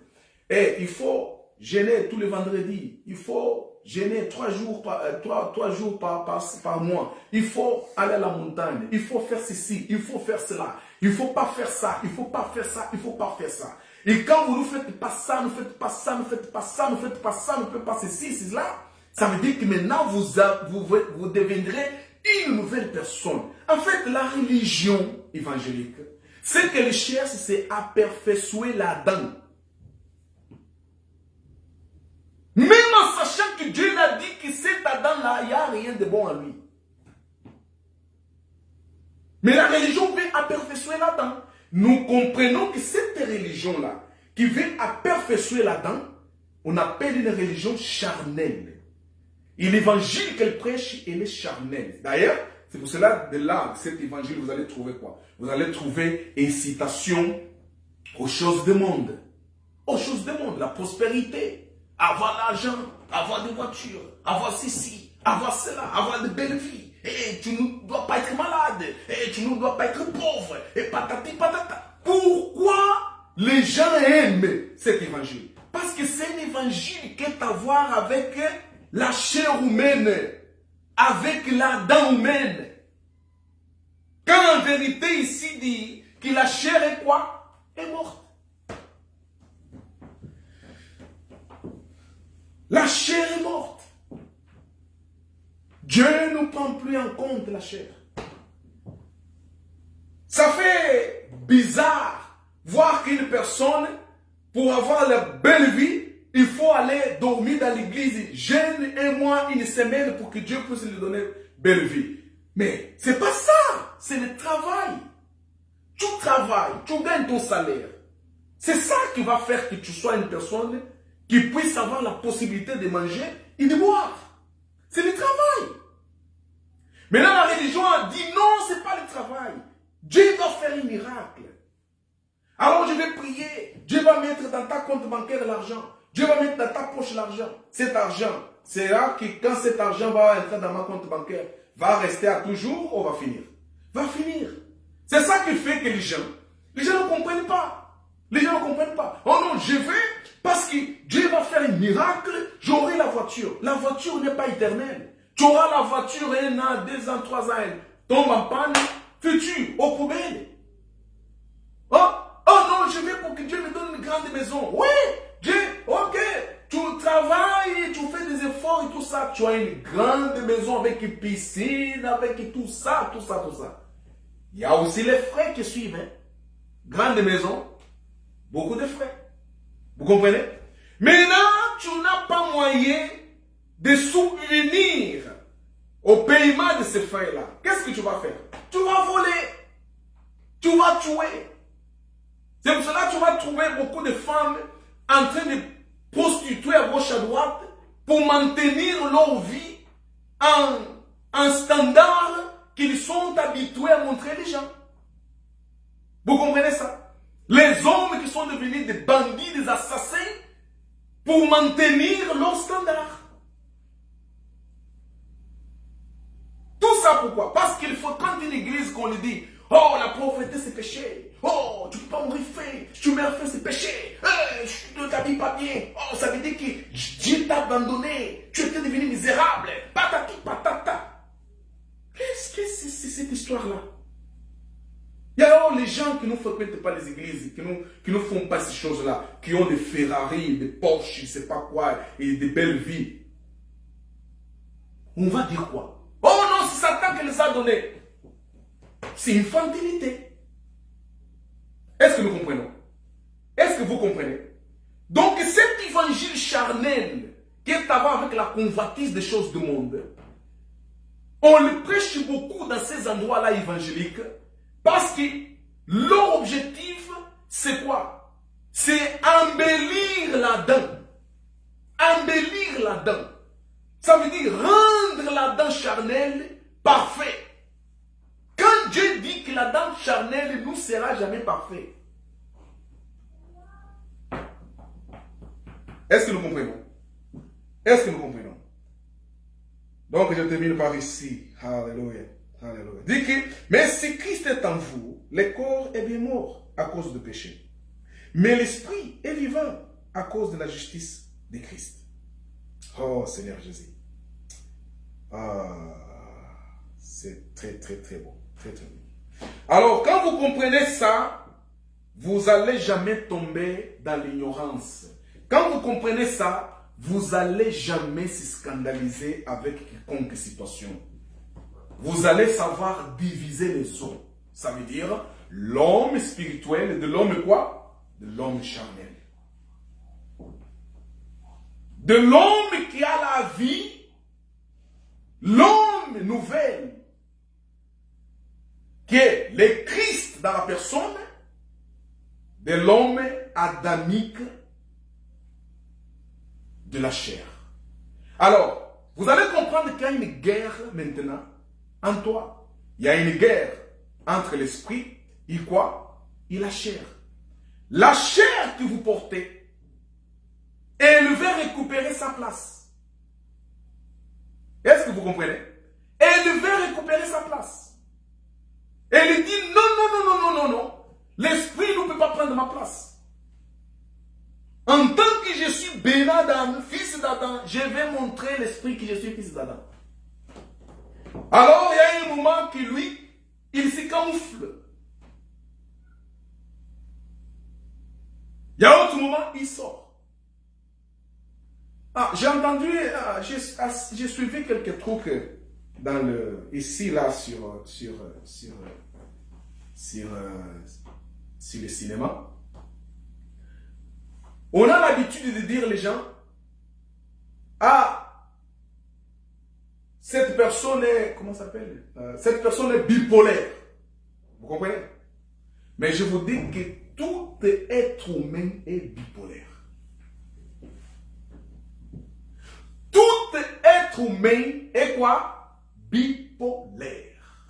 Et il faut jeûner tous les vendredis. Il faut jeûner 3 jours par mois. Il faut aller à la montagne. Il faut faire ceci. Il faut faire cela. Il ne faut pas faire ça. Il ne faut pas faire ça. Il ne faut pas faire ça. Et quand vous ne faites pas ça, ne faites pas ça, ne faites pas ça, ne faites pas ça, ne faites pas ceci, cela, ça veut dire que maintenant vous deviendrez une nouvelle personne. En fait, la religion évangélique, ce qu'elle cherche, c'est à perfectionner l'Adam. Même en sachant que Dieu l'a dit que cet Adam-là, il n'y a rien de bon en lui. Mais la religion veut à perfectionner l'Adam. Nous comprenons que cette religion-là, qui veut à perfectionner l'Adam, on appelle une religion charnelle. Et l'évangile qu'elle prêche, elle est charnelle. D'ailleurs, c'est pour cela, de là, cet évangile, vous allez trouver quoi? Vous allez trouver incitation aux choses du monde. Aux choses du monde, la prospérité, avoir l'argent, avoir des voitures, avoir ceci, avoir cela, avoir de belles vies. Et tu ne dois pas être malade, et tu ne dois pas être pauvre, et patati patata. Pourquoi les gens aiment cet évangile? Parce que c'est un évangile qui est à voir avec la chair humaine, avec la dent humaine. Quand en vérité ici dit que la chair est quoi? Est morte. La chair est morte. Dieu ne prend plus en compte la chair. Ça fait bizarre voir qu'une personne, pour avoir la belle vie, il faut aller dormir dans l'église, jeûne un mois, une semaine pour que Dieu puisse lui donner belle vie. Mais c'est pas ça, c'est le travail. Tu travailles, tu gagnes ton salaire. C'est ça qui va faire que tu sois une personne qui puisse avoir la possibilité de manger et de boire. C'est le travail. Maintenant, la religion a dit non, ce n'est pas le travail. Dieu doit faire un miracle. Alors je vais prier. Dieu va mettre dans ta compte bancaire l'argent. Dieu va mettre dans ta poche l'argent. Cet argent, c'est là que quand cet argent va entrer dans ma compte bancaire, va rester à toujours ou va finir? Va finir. C'est ça qui fait que les gens ne comprennent pas. Les gens ne comprennent pas. Oh non, je vais parce que Dieu va faire un miracle, j'aurai la voiture. La voiture n'est pas éternelle. Tu auras la voiture 1 an, 2 ans, 3 ans, elle tombe en panne, futur, aux poubelles. Oh non, je vais pour que Dieu me donne une grande maison. Oui, Dieu, ok, tu travailles, tu fais des efforts et tout ça. Tu as une grande maison avec une piscine, avec tout ça, tout ça, tout ça. Il y a aussi les frais qui suivent. Hein. Grande maison, beaucoup de frais. Vous comprenez? Maintenant, tu n'as pas moyen de subvenir au paiement de ces frais-là. Qu'est-ce que tu vas faire? Tu vas voler. Tu vas tuer. C'est pour cela que tu vas trouver beaucoup de femmes en train de prostituer à gauche à droite pour maintenir leur vie en standard qu'ils sont habitués à montrer les gens. Vous comprenez ça? Les hommes qui sont devenus des bandits, des assassins, pour maintenir leur standard. Tout ça pourquoi? Parce qu'il faut, quand une église qu'on lui dit, oh, la pauvreté c'est péché, oh, tu ne peux pas mourir faim, si tu meurs faim c'est péché, tu ne t'habilles pas bien, oh, ça veut dire que Dieu t'a abandonné, tu étais devenu misérable, patati patata. Qu'est-ce que c'est cette histoire-là? Il y a alors les gens qui ne fréquentent pas les églises, qui ne font pas ces choses-là, qui ont des Ferrari, des Porsche, je ne sais pas quoi, et des belles vies. On va dire quoi? Oh non, c'est Satan qui les a donnés. C'est une infantilité. Est-ce que nous comprenons? Est-ce que vous comprenez? Donc cet évangile charnel qui est avant avec la convoitise des choses du monde, on le prêche beaucoup dans ces endroits-là évangéliques parce que leur objectif, c'est quoi? C'est embellir la dent. Embellir la dent. Ça veut dire rendre la dent charnelle parfaite. Quand Dieu dit que la dent charnelle ne sera jamais parfaite. Est-ce que nous comprenons? Est-ce que nous comprenons? Donc je termine par ici. Alléluia. Alléluia. Dit que, mais si Christ est en vous, le corps est bien mort à cause du péché. Mais l'esprit est vivant à cause de la justice de Christ. Oh Seigneur Jésus. Ah, c'est très très très bon. Très très bon. Alors quand vous comprenez ça, vous n'allez jamais tomber dans l'ignorance. Quand vous comprenez ça, vous n'allez jamais se scandaliser avec quelconque situation. Vous allez savoir diviser les eaux. Ça veut dire l'homme spirituel et de l'homme quoi? De l'homme charnel. De l'homme qui a la vie, l'homme nouvelle, qui est le Christ dans la personne, de l'homme adamique de la chair. Alors, vous allez comprendre qu'il y a une guerre maintenant en toi. Il y a une guerre entre l'esprit et quoi? Et la chair. La chair que vous portez, elle va récupérer sa place. Est-ce que vous comprenez? Elle va récupérer sa place. Elle dit non, non, non, non, non, non, non. L'esprit ne peut pas prendre ma place. En tant que je suis Ben Adam, fils d'Adam, je vais montrer l'esprit que je suis fils d'Adam. Alors il y a un moment que lui, il se camoufle. Il y a un autre moment, il sort. Ah, j'ai entendu, j'ai suivi quelques trucs dans le, ici, là, sur le cinéma. On a l'habitude de dire les gens, ah, cette personne est, comment ça s'appelle? Cette personne est bipolaire. Vous comprenez? Mais je vous dis que tout être humain est bipolaire. Tout être humain est quoi? Bipolaire.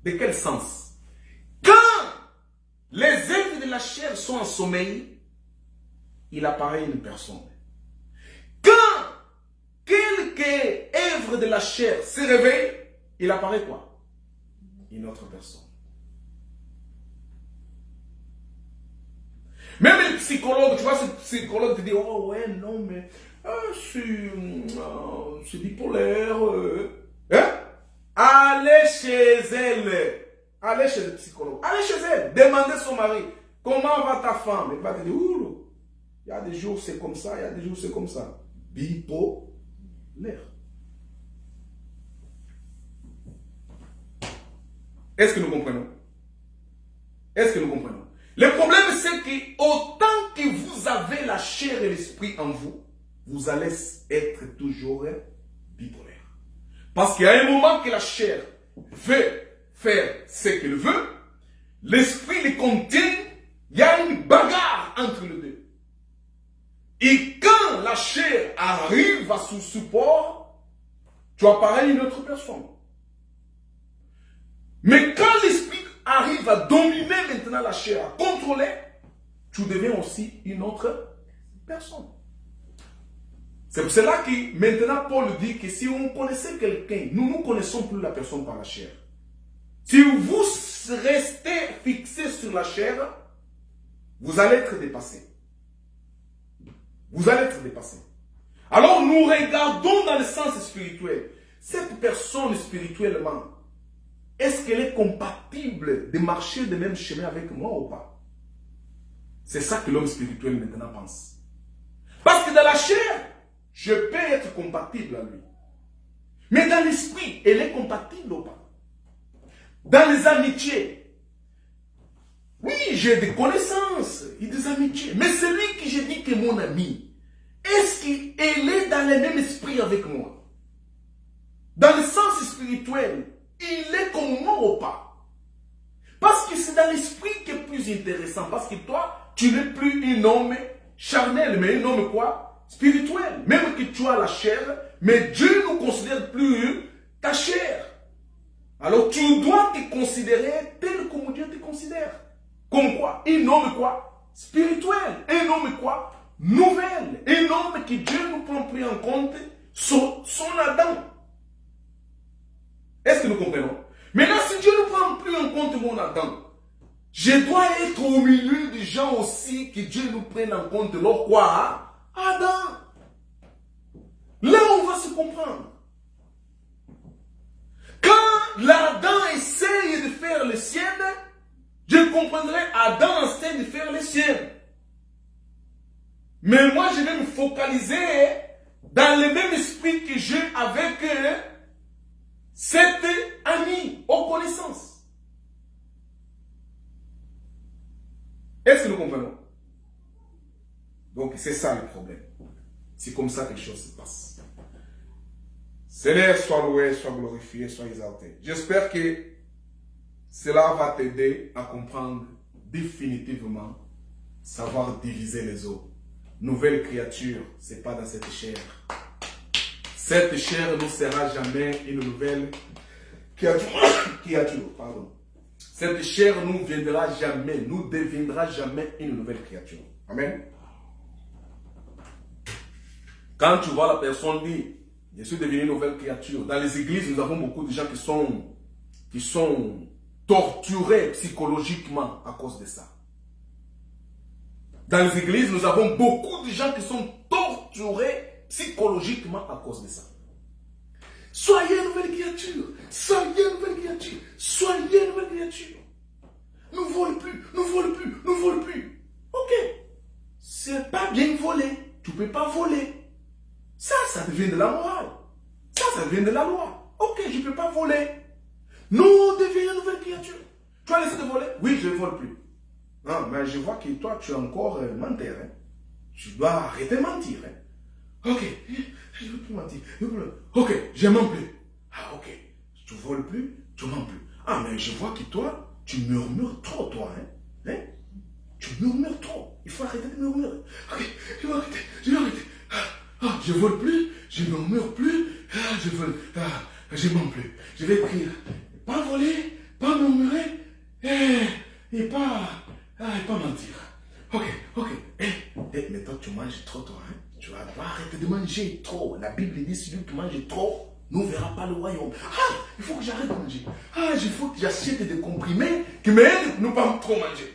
De quel sens? Quand les êtres de la chair sont en sommeil, il apparaît une personne. Quand quelque œuvre de la chair se réveille, il apparaît quoi? Une autre personne. Même les psychologues, tu vois, ce psychologue te dit, oh ouais, non, mais c'est bipolaire. Hein? Allez chez elle. Allez chez le psychologue. Allez chez elle. Demandez son mari, comment va ta femme? Il va te dire, ouh, il y a des jours c'est comme ça, il y a des jours c'est comme ça. Bipolaire. Est-ce que nous comprenons? Est-ce que nous comprenons? Le problème, c'est que autant que vous avez la chair et l'esprit en vous, vous allez être toujours bipolaire. Parce qu'il y a un moment que la chair veut faire ce qu'elle veut, l'esprit le contient Il y a une bagarre entre les deux. Et quand la chair arrive à son support, tu apparais une autre personne. Mais quand l'esprit arrive à dominer maintenant la chair, à contrôler, tu deviens aussi une autre personne. C'est pour cela que maintenant Paul dit que si on connaissait quelqu'un, nous ne connaissons plus la personne par la chair. Si vous restez fixé sur la chair, vous allez être dépassé. Vous allez être dépassé. Alors nous regardons dans le sens spirituel. Cette personne spirituellement, est-ce qu'elle est compatible de marcher le même chemin avec moi ou pas? C'est ça que l'homme spirituel maintenant pense. Parce que dans la chair, je peux être compatible à lui. Mais dans l'esprit, elle est compatible ou pas? Dans les amitiés, oui, j'ai des connaissances et des amitiés. Mais celui que j'ai dit que mon ami, est-ce qu'elle est dans le même esprit avec moi? Dans le sens spirituel, il est comme moi ou pas? Parce que c'est dans l'esprit qui est plus intéressant. Parce que toi, tu n'es plus un homme charnel, mais un homme quoi? Spirituel. Même que tu as la chair, mais Dieu ne considère plus ta chair. Alors tu dois te considérer tel comme Dieu te considère. Comme quoi? Un homme quoi? Spirituel. Un homme quoi? Nouvelle. Un homme que Dieu ne prend plus en compte son Adam. Est-ce que nous comprenons? Maintenant, si Dieu ne prend plus en compte mon Adam, je dois être au milieu des gens aussi que Dieu nous prenne en compte leur quoi? Adam. Là, on va se comprendre. Quand l'Adam essaye de faire le sien, je comprendrai Adam essaie de faire le sien. Mais moi, je vais me focaliser dans le même esprit que j'ai avec cet ami aux connaissances. Est-ce que nous comprenons? Donc, c'est ça le problème. C'est comme ça que les choses se passent. Seigneur, sois loué, sois glorifié, sois exalté. J'espère que cela va t'aider à comprendre définitivement, savoir diviser les eaux. Nouvelle créature, ce n'est pas dans cette chair. Cette chair ne sera jamais une nouvelle créature. Pardon. Cette chair ne viendra jamais, ne deviendra jamais une nouvelle créature. Amen. Quand tu vois la personne dire, je suis devenu une nouvelle créature. Dans les églises, nous avons beaucoup de gens qui sont torturés psychologiquement à cause de ça. Dans les églises, nous avons beaucoup de gens qui sont torturés psychologiquement à cause de ça. Soyez une nouvelle créature. Soyez une nouvelle créature. Soyez une nouvelle créature. Ne vole plus, ne vole plus, ne vole plus. Ok. C'est pas bien voler. Tu ne peux pas voler. Ça devient de la morale. Ça devient de la loi. Ok, je ne peux pas voler. Nous devenons une nouvelle créature. Tu as laissé de voler? Oui, je ne vole plus. Non, mais je vois que toi, tu es encore menteur. Hein. Tu dois arrêter de mentir. Hein. Ok, je ne veux plus mentir. Ok, je ne mens plus. Ah, ok. Tu ne voles plus, tu ne mens plus. Ah, mais je vois que toi, tu murmures trop, toi. Hein. Tu murmures trop. Il faut arrêter de murmurer. Ok, je vais arrêter. Je vais arrêter. Ah, je ne vole plus, je ne murmure plus. Ah, je ne mens plus. Je vais écrire. Pas voler, pas murmurer. Et pas mentir. Ok. Mais toi, tu manges trop, toi. Hein? Tu vas arrêter de manger trop. La Bible dit, celui qui mange trop ne verra pas le royaume. Ah, il faut que j'arrête de manger. Ah, il faut que j'achète des comprimés qui m'aident ne pas trop manger.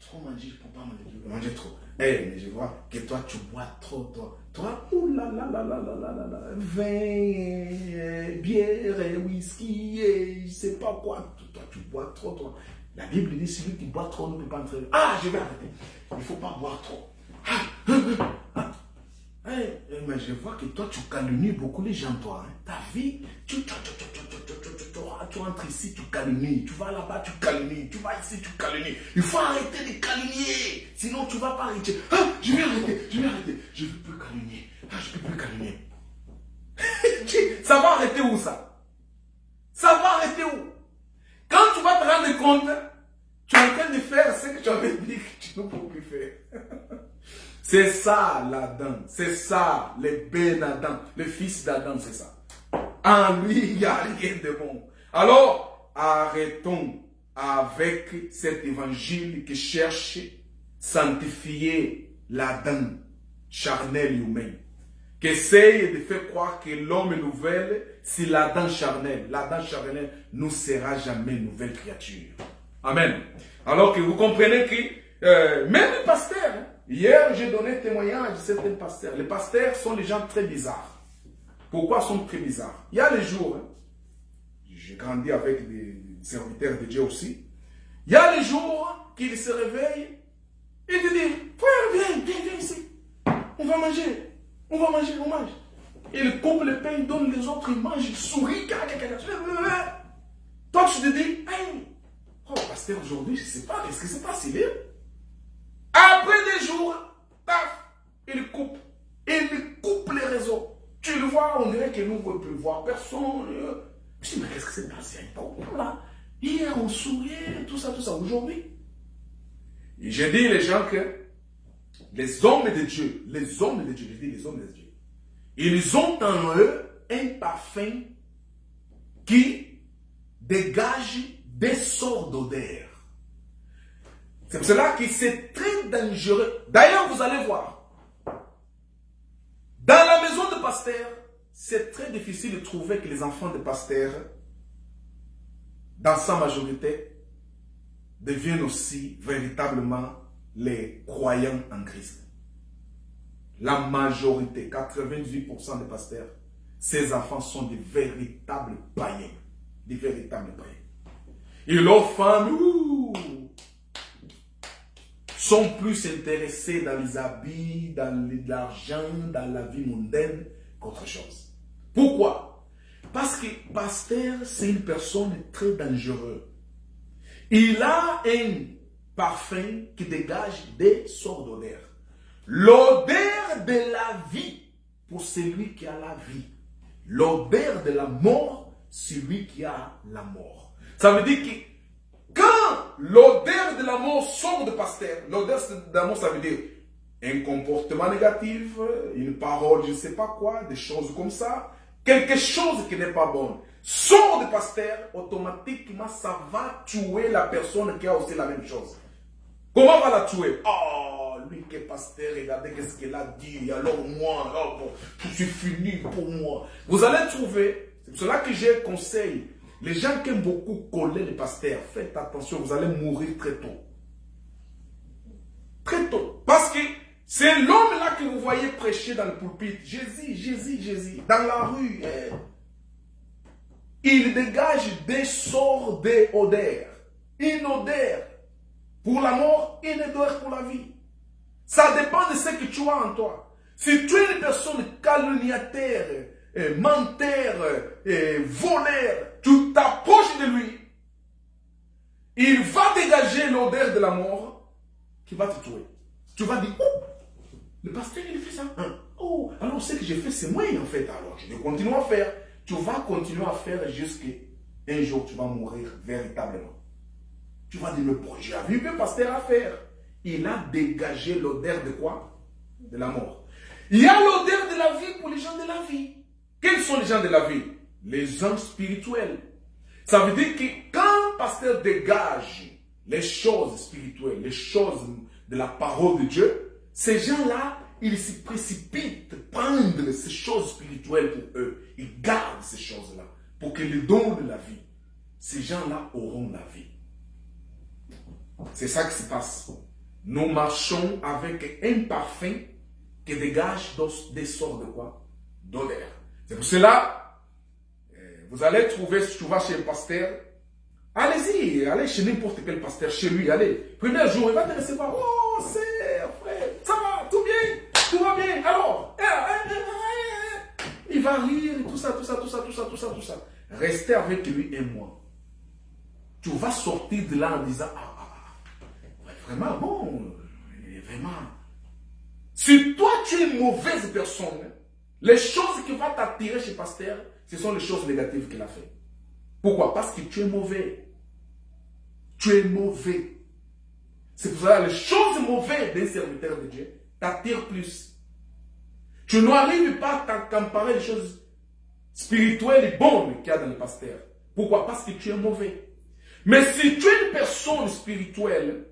Trop manger, je ne peux pas manger trop. Mais je vois que toi, tu bois trop, toi. Toi, vin, bière, whisky, je ne sais pas quoi. Toi, tu bois trop, toi. La Bible dit, celui qui boit trop ne peut pas entrer. Ah, je vais arrêter. Il ne faut pas boire trop. Mais je vois que toi, tu calomnies beaucoup les gens, toi. Hein. Ta vie, tu entres ici, tu calomnies. Tu vas là-bas, tu calomnies. Tu vas ici, tu calomnies. Il faut arrêter de calomnier. Sinon, tu ne vas pas arrêter. Ah, je vais arrêter. Je ne veux plus calomnier. Ah, je ne peux plus calomnier. Ça va arrêter où, ça? Ça va arrêter où? Quand tu vas te rendre compte, tu es en train de faire ce que tu avais dit C'est ça l'Adam, c'est ça les Ben Adam, le fils d'Adam, c'est ça. En lui, il n'y a rien de bon. Alors, arrêtons avec cet évangile qui cherche sanctifier l'Adam charnel humain, qui essaye de faire croire que l'homme est nouvelle, c'est l'Adam charnel. L'Adam charnel ne sera jamais une nouvelle créature. Amen. Alors que vous comprenez que même les pasteurs, hier j'ai donné témoignage de certains pasteurs. Les pasteurs sont des gens très bizarres. Pourquoi sont très bizarres? Il y a les jours, j'ai grandi avec des serviteurs de Dieu aussi. Il y a les jours qu'ils se réveillent et te disent, frère, viens ici. On va manger, on mange. Ils coupent le pain, ils donnent les autres, ils mangent, ils sourient. Toi, tu te dis, hey, oh, pasteur, aujourd'hui, je ne sais pas, qu'est-ce qui se passe, il est? Après des jours, paf, ils coupent les réseaux. Tu le vois, on dirait que nous ne pouvons plus voir personne. Je dis, mais qu'est-ce qui s'est passé? Là, hier, on souriait, tout ça. Aujourd'hui, et j'ai dit les gens que les hommes de Dieu, ils ont en eux un parfum qui dégage des sorts d'odeur. C'est pour cela que c'est très dangereux. D'ailleurs, vous allez voir, dans la maison de pasteur, c'est très difficile de trouver que les enfants de pasteur, dans sa majorité, deviennent aussi véritablement les croyants en Christ. La majorité, 98% des pasteurs, ces enfants sont des véritables païens. Des véritables païens. Et leurs femmes sont plus intéressées dans les habits, dans l'argent, dans la vie mondaine qu'autre chose. Pourquoi? Parce que pasteur, c'est une personne très dangereuse. Il a un parfum qui dégage des sorts d'odeur. L'odeur de la vie pour celui qui a la vie. L'odeur de la mort, celui qui a la mort. Ça veut dire que quand l'odeur de la mort sort de pasteur, l'odeur de la mort, ça veut dire un comportement négatif, une parole, je ne sais pas quoi, des choses comme ça, quelque chose qui n'est pas bon. Sort de pasteur, automatiquement, ça va tuer la personne qui a aussi la même chose. Comment va la tuer? Oh, lui qui est pasteur, regardez qu'est-ce qu'il a dit. Alors moi, oh, bon, je suis fini pour moi. Vous allez trouver, c'est pour cela que j'ai conseil. Les gens qui aiment beaucoup coller les pasteurs, faites attention, vous allez mourir très tôt. Très tôt. Parce que c'est l'homme-là que vous voyez prêcher dans le pulpit. Jésus, dans la rue. Il dégage des sorts d'odeur. Une odeur pour la mort, une odeur pour la vie. Ça dépend de ce que tu as en toi. Si tu es une personne calomniateur, menteur, voleur, tu t'approches de lui, il va dégager l'odeur de la mort qui va te tuer. Tu vas dire, oh, le pasteur il fait ça. Oh, alors ce que j'ai fait c'est moi en fait. Alors je vais continuer à faire. Tu vas continuer à faire jusqu'à un jour tu vas mourir véritablement. Tu vas dire, mais bon, j'ai vu que le pasteur a faire. Il a dégagé l'odeur de quoi? De la mort. Il y a l'odeur de la vie pour les gens de la vie. Quels sont les gens de la vie? Les gens spirituels. Ça veut dire que quand le pasteur dégage les choses spirituelles, les choses de la parole de Dieu, ces gens-là, ils se précipitent prendre ces choses spirituelles pour eux. Ils gardent ces choses-là pour que les dons de la vie, ces gens-là auront la vie. C'est ça qui se passe. Nous marchons avec un parfum qui dégage des sorts de quoi? D'odeur. C'est pour cela, vous allez trouver, si tu vas chez un pasteur, allez-y, allez chez n'importe quel pasteur, chez lui, allez. Premier jour, il va te recevoir. Oh, c'est frère, ça va, tout bien, tout va bien. Alors, il va rire, tout ça. Restez avec lui un mois. Tu vas sortir de là en disant, vraiment bon, vraiment. Si toi tu es une mauvaise personne, les choses qui vont t'attirer chez pasteur, ce sont les choses négatives qu'il a fait. Pourquoi? Parce que tu es mauvais. Tu es mauvais. C'est pour ça que les choses mauvaises d'un serviteur de Dieu, t'attire plus. Tu n'arrives pas à comparer les choses spirituelles et bonnes qu'il y a dans le pasteur. Pourquoi? Parce que tu es mauvais. Mais si tu es une personne spirituelle,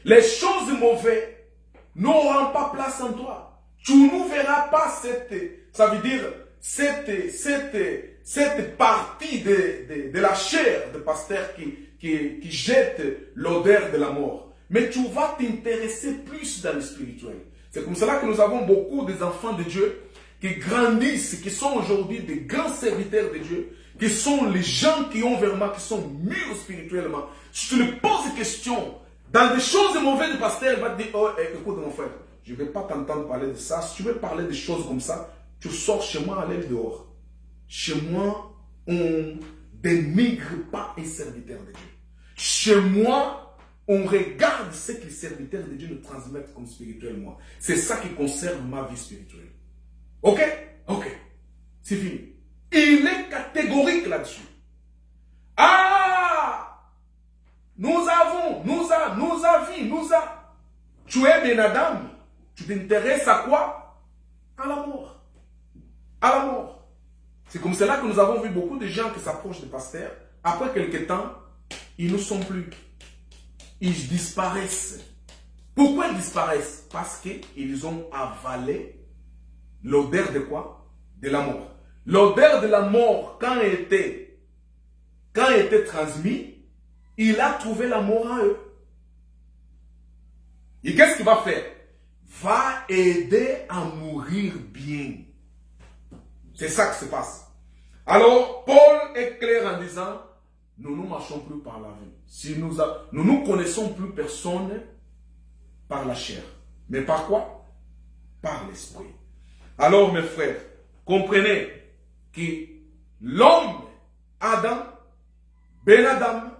les choses mauvaises n'auront pas place en toi. Tu ne verras pas ça veut dire, cette partie de la chair de pasteur qui jette l'odeur de la mort. Mais tu vas t'intéresser plus dans le spirituel. C'est comme cela que nous avons beaucoup des enfants de Dieu qui grandissent, qui sont aujourd'hui des grands serviteurs de Dieu, qui sont les gens qui ont vraiment, qui sont mûrs spirituellement. Si tu lui poses des questions, dans des choses mauvaises du pasteur, il va te dire, oh, écoute mon frère, je ne vais pas t'entendre parler de ça. Si tu veux parler de choses comme ça, tu sors chez moi, allez dehors. Chez moi, on ne dénigre pas un serviteur de Dieu. Chez moi, on regarde ce que les serviteurs de Dieu nous transmettent comme spirituellement. C'est ça qui conserve ma vie spirituelle. Ok? Ok. C'est fini. Il est catégorique là-dessus. Ah! Tu es Ben Adam. Tu t'intéresses à quoi? À la mort. À la mort. C'est comme cela que nous avons vu beaucoup de gens qui s'approchent des pasteurs. Après quelques temps, ils ne sont plus. Ils disparaissent. Pourquoi ils disparaissent? Parce qu'ils ont avalé l'odeur de quoi? De la mort. L'odeur de la mort, quand elle était transmise, il a trouvé la mort en eux. Et qu'est-ce qu'il va faire? Va aider à mourir bien. C'est ça qui se passe. Alors, Paul est clair en disant, nous ne marchons plus par la vue. Si nous ne connaissons plus personne par la chair. Mais par quoi? Par l'esprit. Alors, mes frères, comprenez que l'homme, Adam, Ben Adam,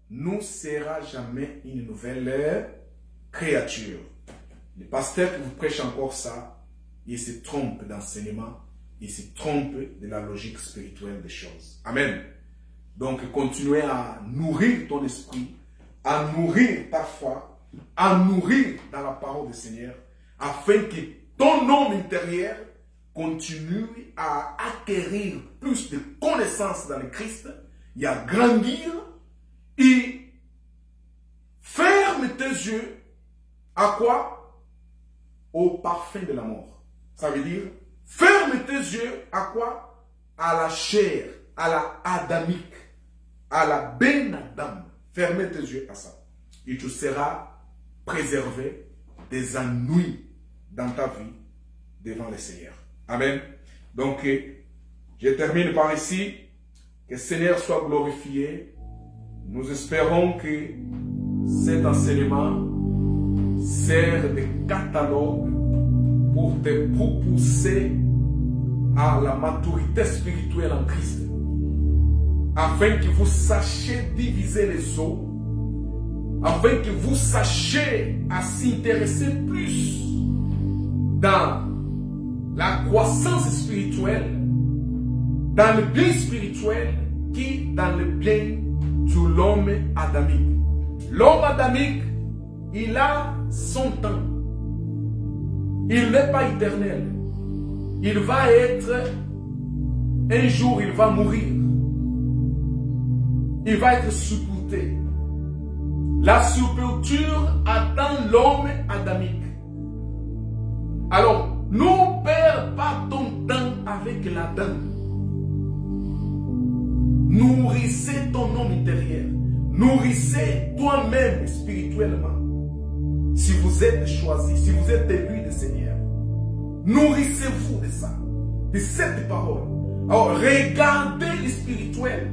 ne sera jamais une nouvelle créature. Le pasteur qui vous prêche encore ça, il se trompe d'enseignement, il se trompe de la logique spirituelle des choses. Amen. Donc, continuez à nourrir ton esprit, à nourrir ta foi, à nourrir dans la parole du Seigneur, afin que ton homme intérieur continue à acquérir plus de connaissances dans le Christ, et à grandir, et ferme tes yeux à quoi? Au parfum de la mort. Ça veut dire, ferme tes yeux à quoi? À la chair, à la adamique, à la Ben Adam. Ferme tes yeux à ça. Et tu seras préservé des ennuis dans ta vie devant le Seigneur. Amen. Donc, je termine par ici. Que le Seigneur soit glorifié. Nous espérons que cet enseignement sert de catalogue pour te propulser à la maturité spirituelle en Christ, afin que vous sachiez diviser les eaux, afin que vous sachiez à s'intéresser plus dans la croissance spirituelle, dans le bien spirituel, qui dans le bien de l'homme adamique. L'homme adamique, il a son temps. Il n'est pas éternel. Il va être, un jour il va mourir. Il va être sepulté. La sépulture attend l'homme adamique. Alors, ne perds pas ton temps avec l'Adam. Nourrissez ton homme intérieur. Nourrissez toi-même spirituellement. Si vous êtes choisi, si vous êtes élu du Seigneur, nourrissez-vous de ça, de cette parole. Alors, regardez le spirituel.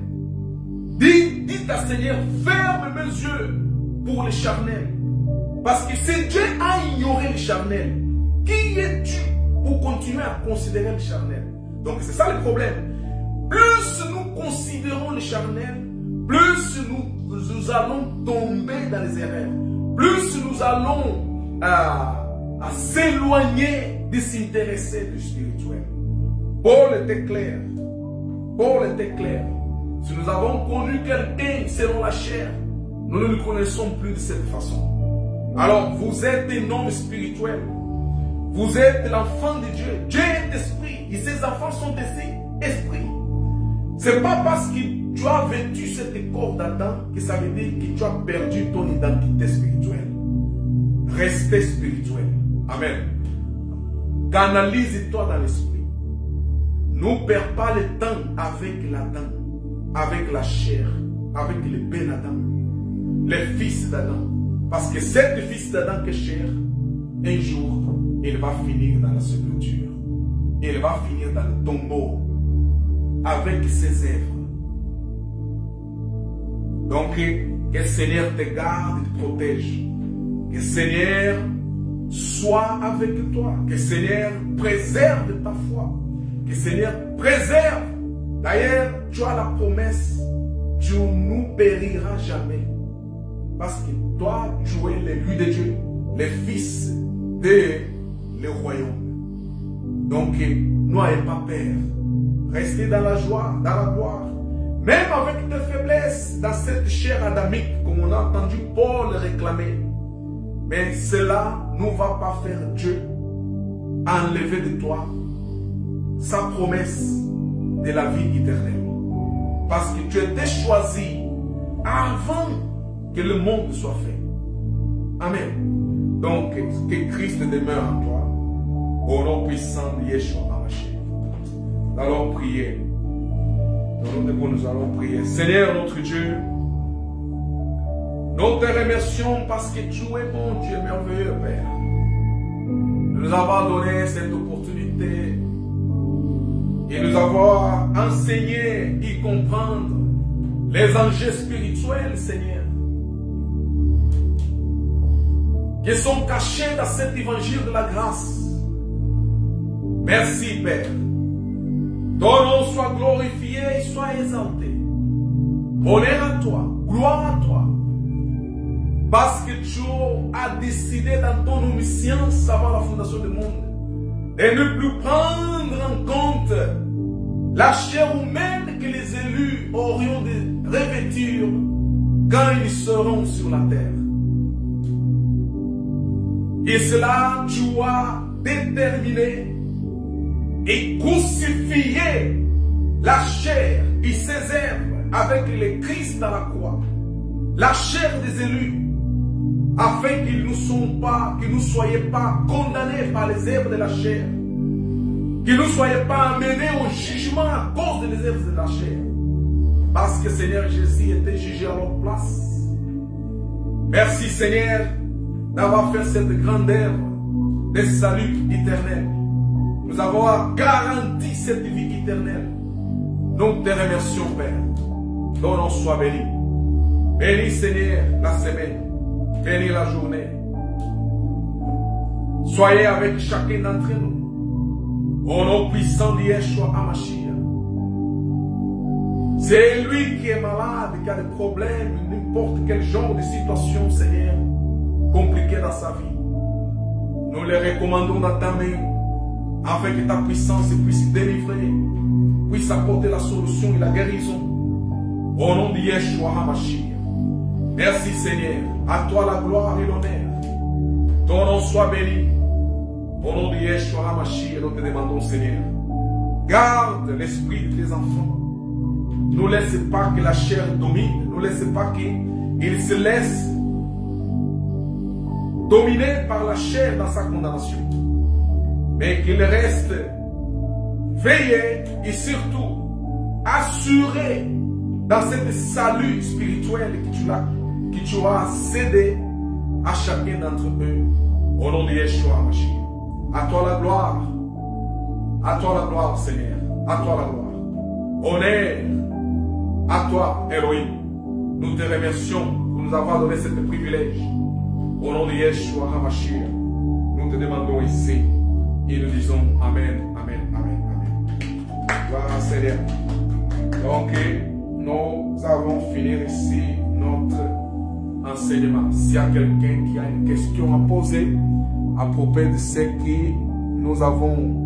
Dites à Seigneur, ferme mes yeux pour le charnel. Parce que si Dieu a ignoré le charnel, qui es-tu pour continuer à considérer le charnel? Donc, c'est ça le problème. Plus nous considérons le charnel, plus nous allons tomber dans les erreurs. Plus nous allons à s'éloigner de s'intéresser du spirituel. Paul était clair. Paul était clair. Si nous avons connu quelqu'un selon la chair, nous ne le connaissons plus de cette façon. Alors, vous êtes un homme spirituel. Vous êtes l'enfant de Dieu. Dieu est esprit. Et ses enfants sont des esprits. C'est pas parce que tu as vêtu cette corps d'Adam que ça veut dire que tu as perdu ton identité spirituelle. Restez spirituel. Amen. Canalise-toi dans l'esprit. Ne perds pas le temps avec l'Adam, avec la chair, avec le ben Adam, les fils d'Adam. Parce que cet fils d'Adam qui est chair, un jour, il va finir dans la sépulture. Il va finir dans le tombeau avec ses œuvres. Donc, que le Seigneur te garde et te protège. Que le Seigneur soit avec toi. Que le Seigneur préserve ta foi. Que le Seigneur préserve. D'ailleurs, tu as la promesse. Tu ne périras jamais. Parce que toi, tu es l'élu de Dieu. Le fils de le royaume. Donc, n'ayez pas peur. Restez dans la joie, dans la gloire. Même avec tes faiblesses, dans cette chair adamique, comme on a entendu Paul réclamer. Mais cela ne va pas faire Dieu enlever de toi sa promesse de la vie éternelle. Parce que tu étais choisi avant que le monde soit fait. Amen. Donc, que Christ demeure en toi. Au nom puissant de Yeshua HaMashiach. Nous allons prier. Nous allons prier. Seigneur notre Dieu, nous te remercions parce que tu es bon, tu es merveilleux, Père. De nous avoir donné cette opportunité et nous avoir enseigné et comprendre les enjeux spirituels, Seigneur, qui sont cachés dans cet évangile de la grâce. Merci, Père. Ton nom soit glorifié et soit exalté. Honneur à toi, gloire à toi. Parce que tu as décidé dans ton omniscience avant la fondation du monde de ne plus prendre en compte la chair humaine que les élus auront de revêtir quand ils seront sur la terre. Et cela, tu as déterminé et crucifié la chair et ses œuvres avec le Christ dans la croix. La chair des élus, afin qu'ils ne soyez pas condamnés par les œuvres de la chair, qu'ils ne soyez pas amenés au jugement à cause des œuvres de la chair, parce que Seigneur Jésus était jugé à leur place. Merci Seigneur d'avoir fait cette grande œuvre de salut éternel. Nous avons garanti cette vie éternelle. Nous te remercions, Père. Ton nom soit béni. Bénis, Seigneur, la semaine. Bénis la journée. Soyez avec chacun d'entre nous. Au nom puissant de Yeshua HaMashiach. C'est lui qui est malade, qui a des problèmes, n'importe quel genre de situation, Seigneur, compliquée dans sa vie. Nous les recommandons dans ta main, afin que ta puissance puisse délivrer, puisse apporter la solution et la guérison. Au nom de Yeshua HaMashiach. Merci Seigneur. À toi la gloire et l'honneur. Ton nom soit béni. Au nom de Yeshua HaMashiach, nous te demandons Seigneur. Garde l'esprit de tes enfants. Ne laisse pas que la chair domine. Ne laisse pas qu'il se laisse dominer par la chair dans sa condamnation. Mais qu'il reste veillé et surtout assuré dans ce salut spirituel que tu as cédé à chacun d'entre eux. Au nom de Yeshua HaMashiach. À toi la gloire. À toi la gloire, Seigneur. À toi la gloire. Honneur à toi, Elohim. Nous te remercions pour nous avoir donné ce privilège. Au nom de Yeshua HaMashiach, nous te demandons ici. Et nous disons Amen, Amen, Amen, Amen. Gloire à Seigneur. Donc, nous avons fini ici notre enseignement. S'il y a quelqu'un qui a une question à poser à propos de ce que nous avons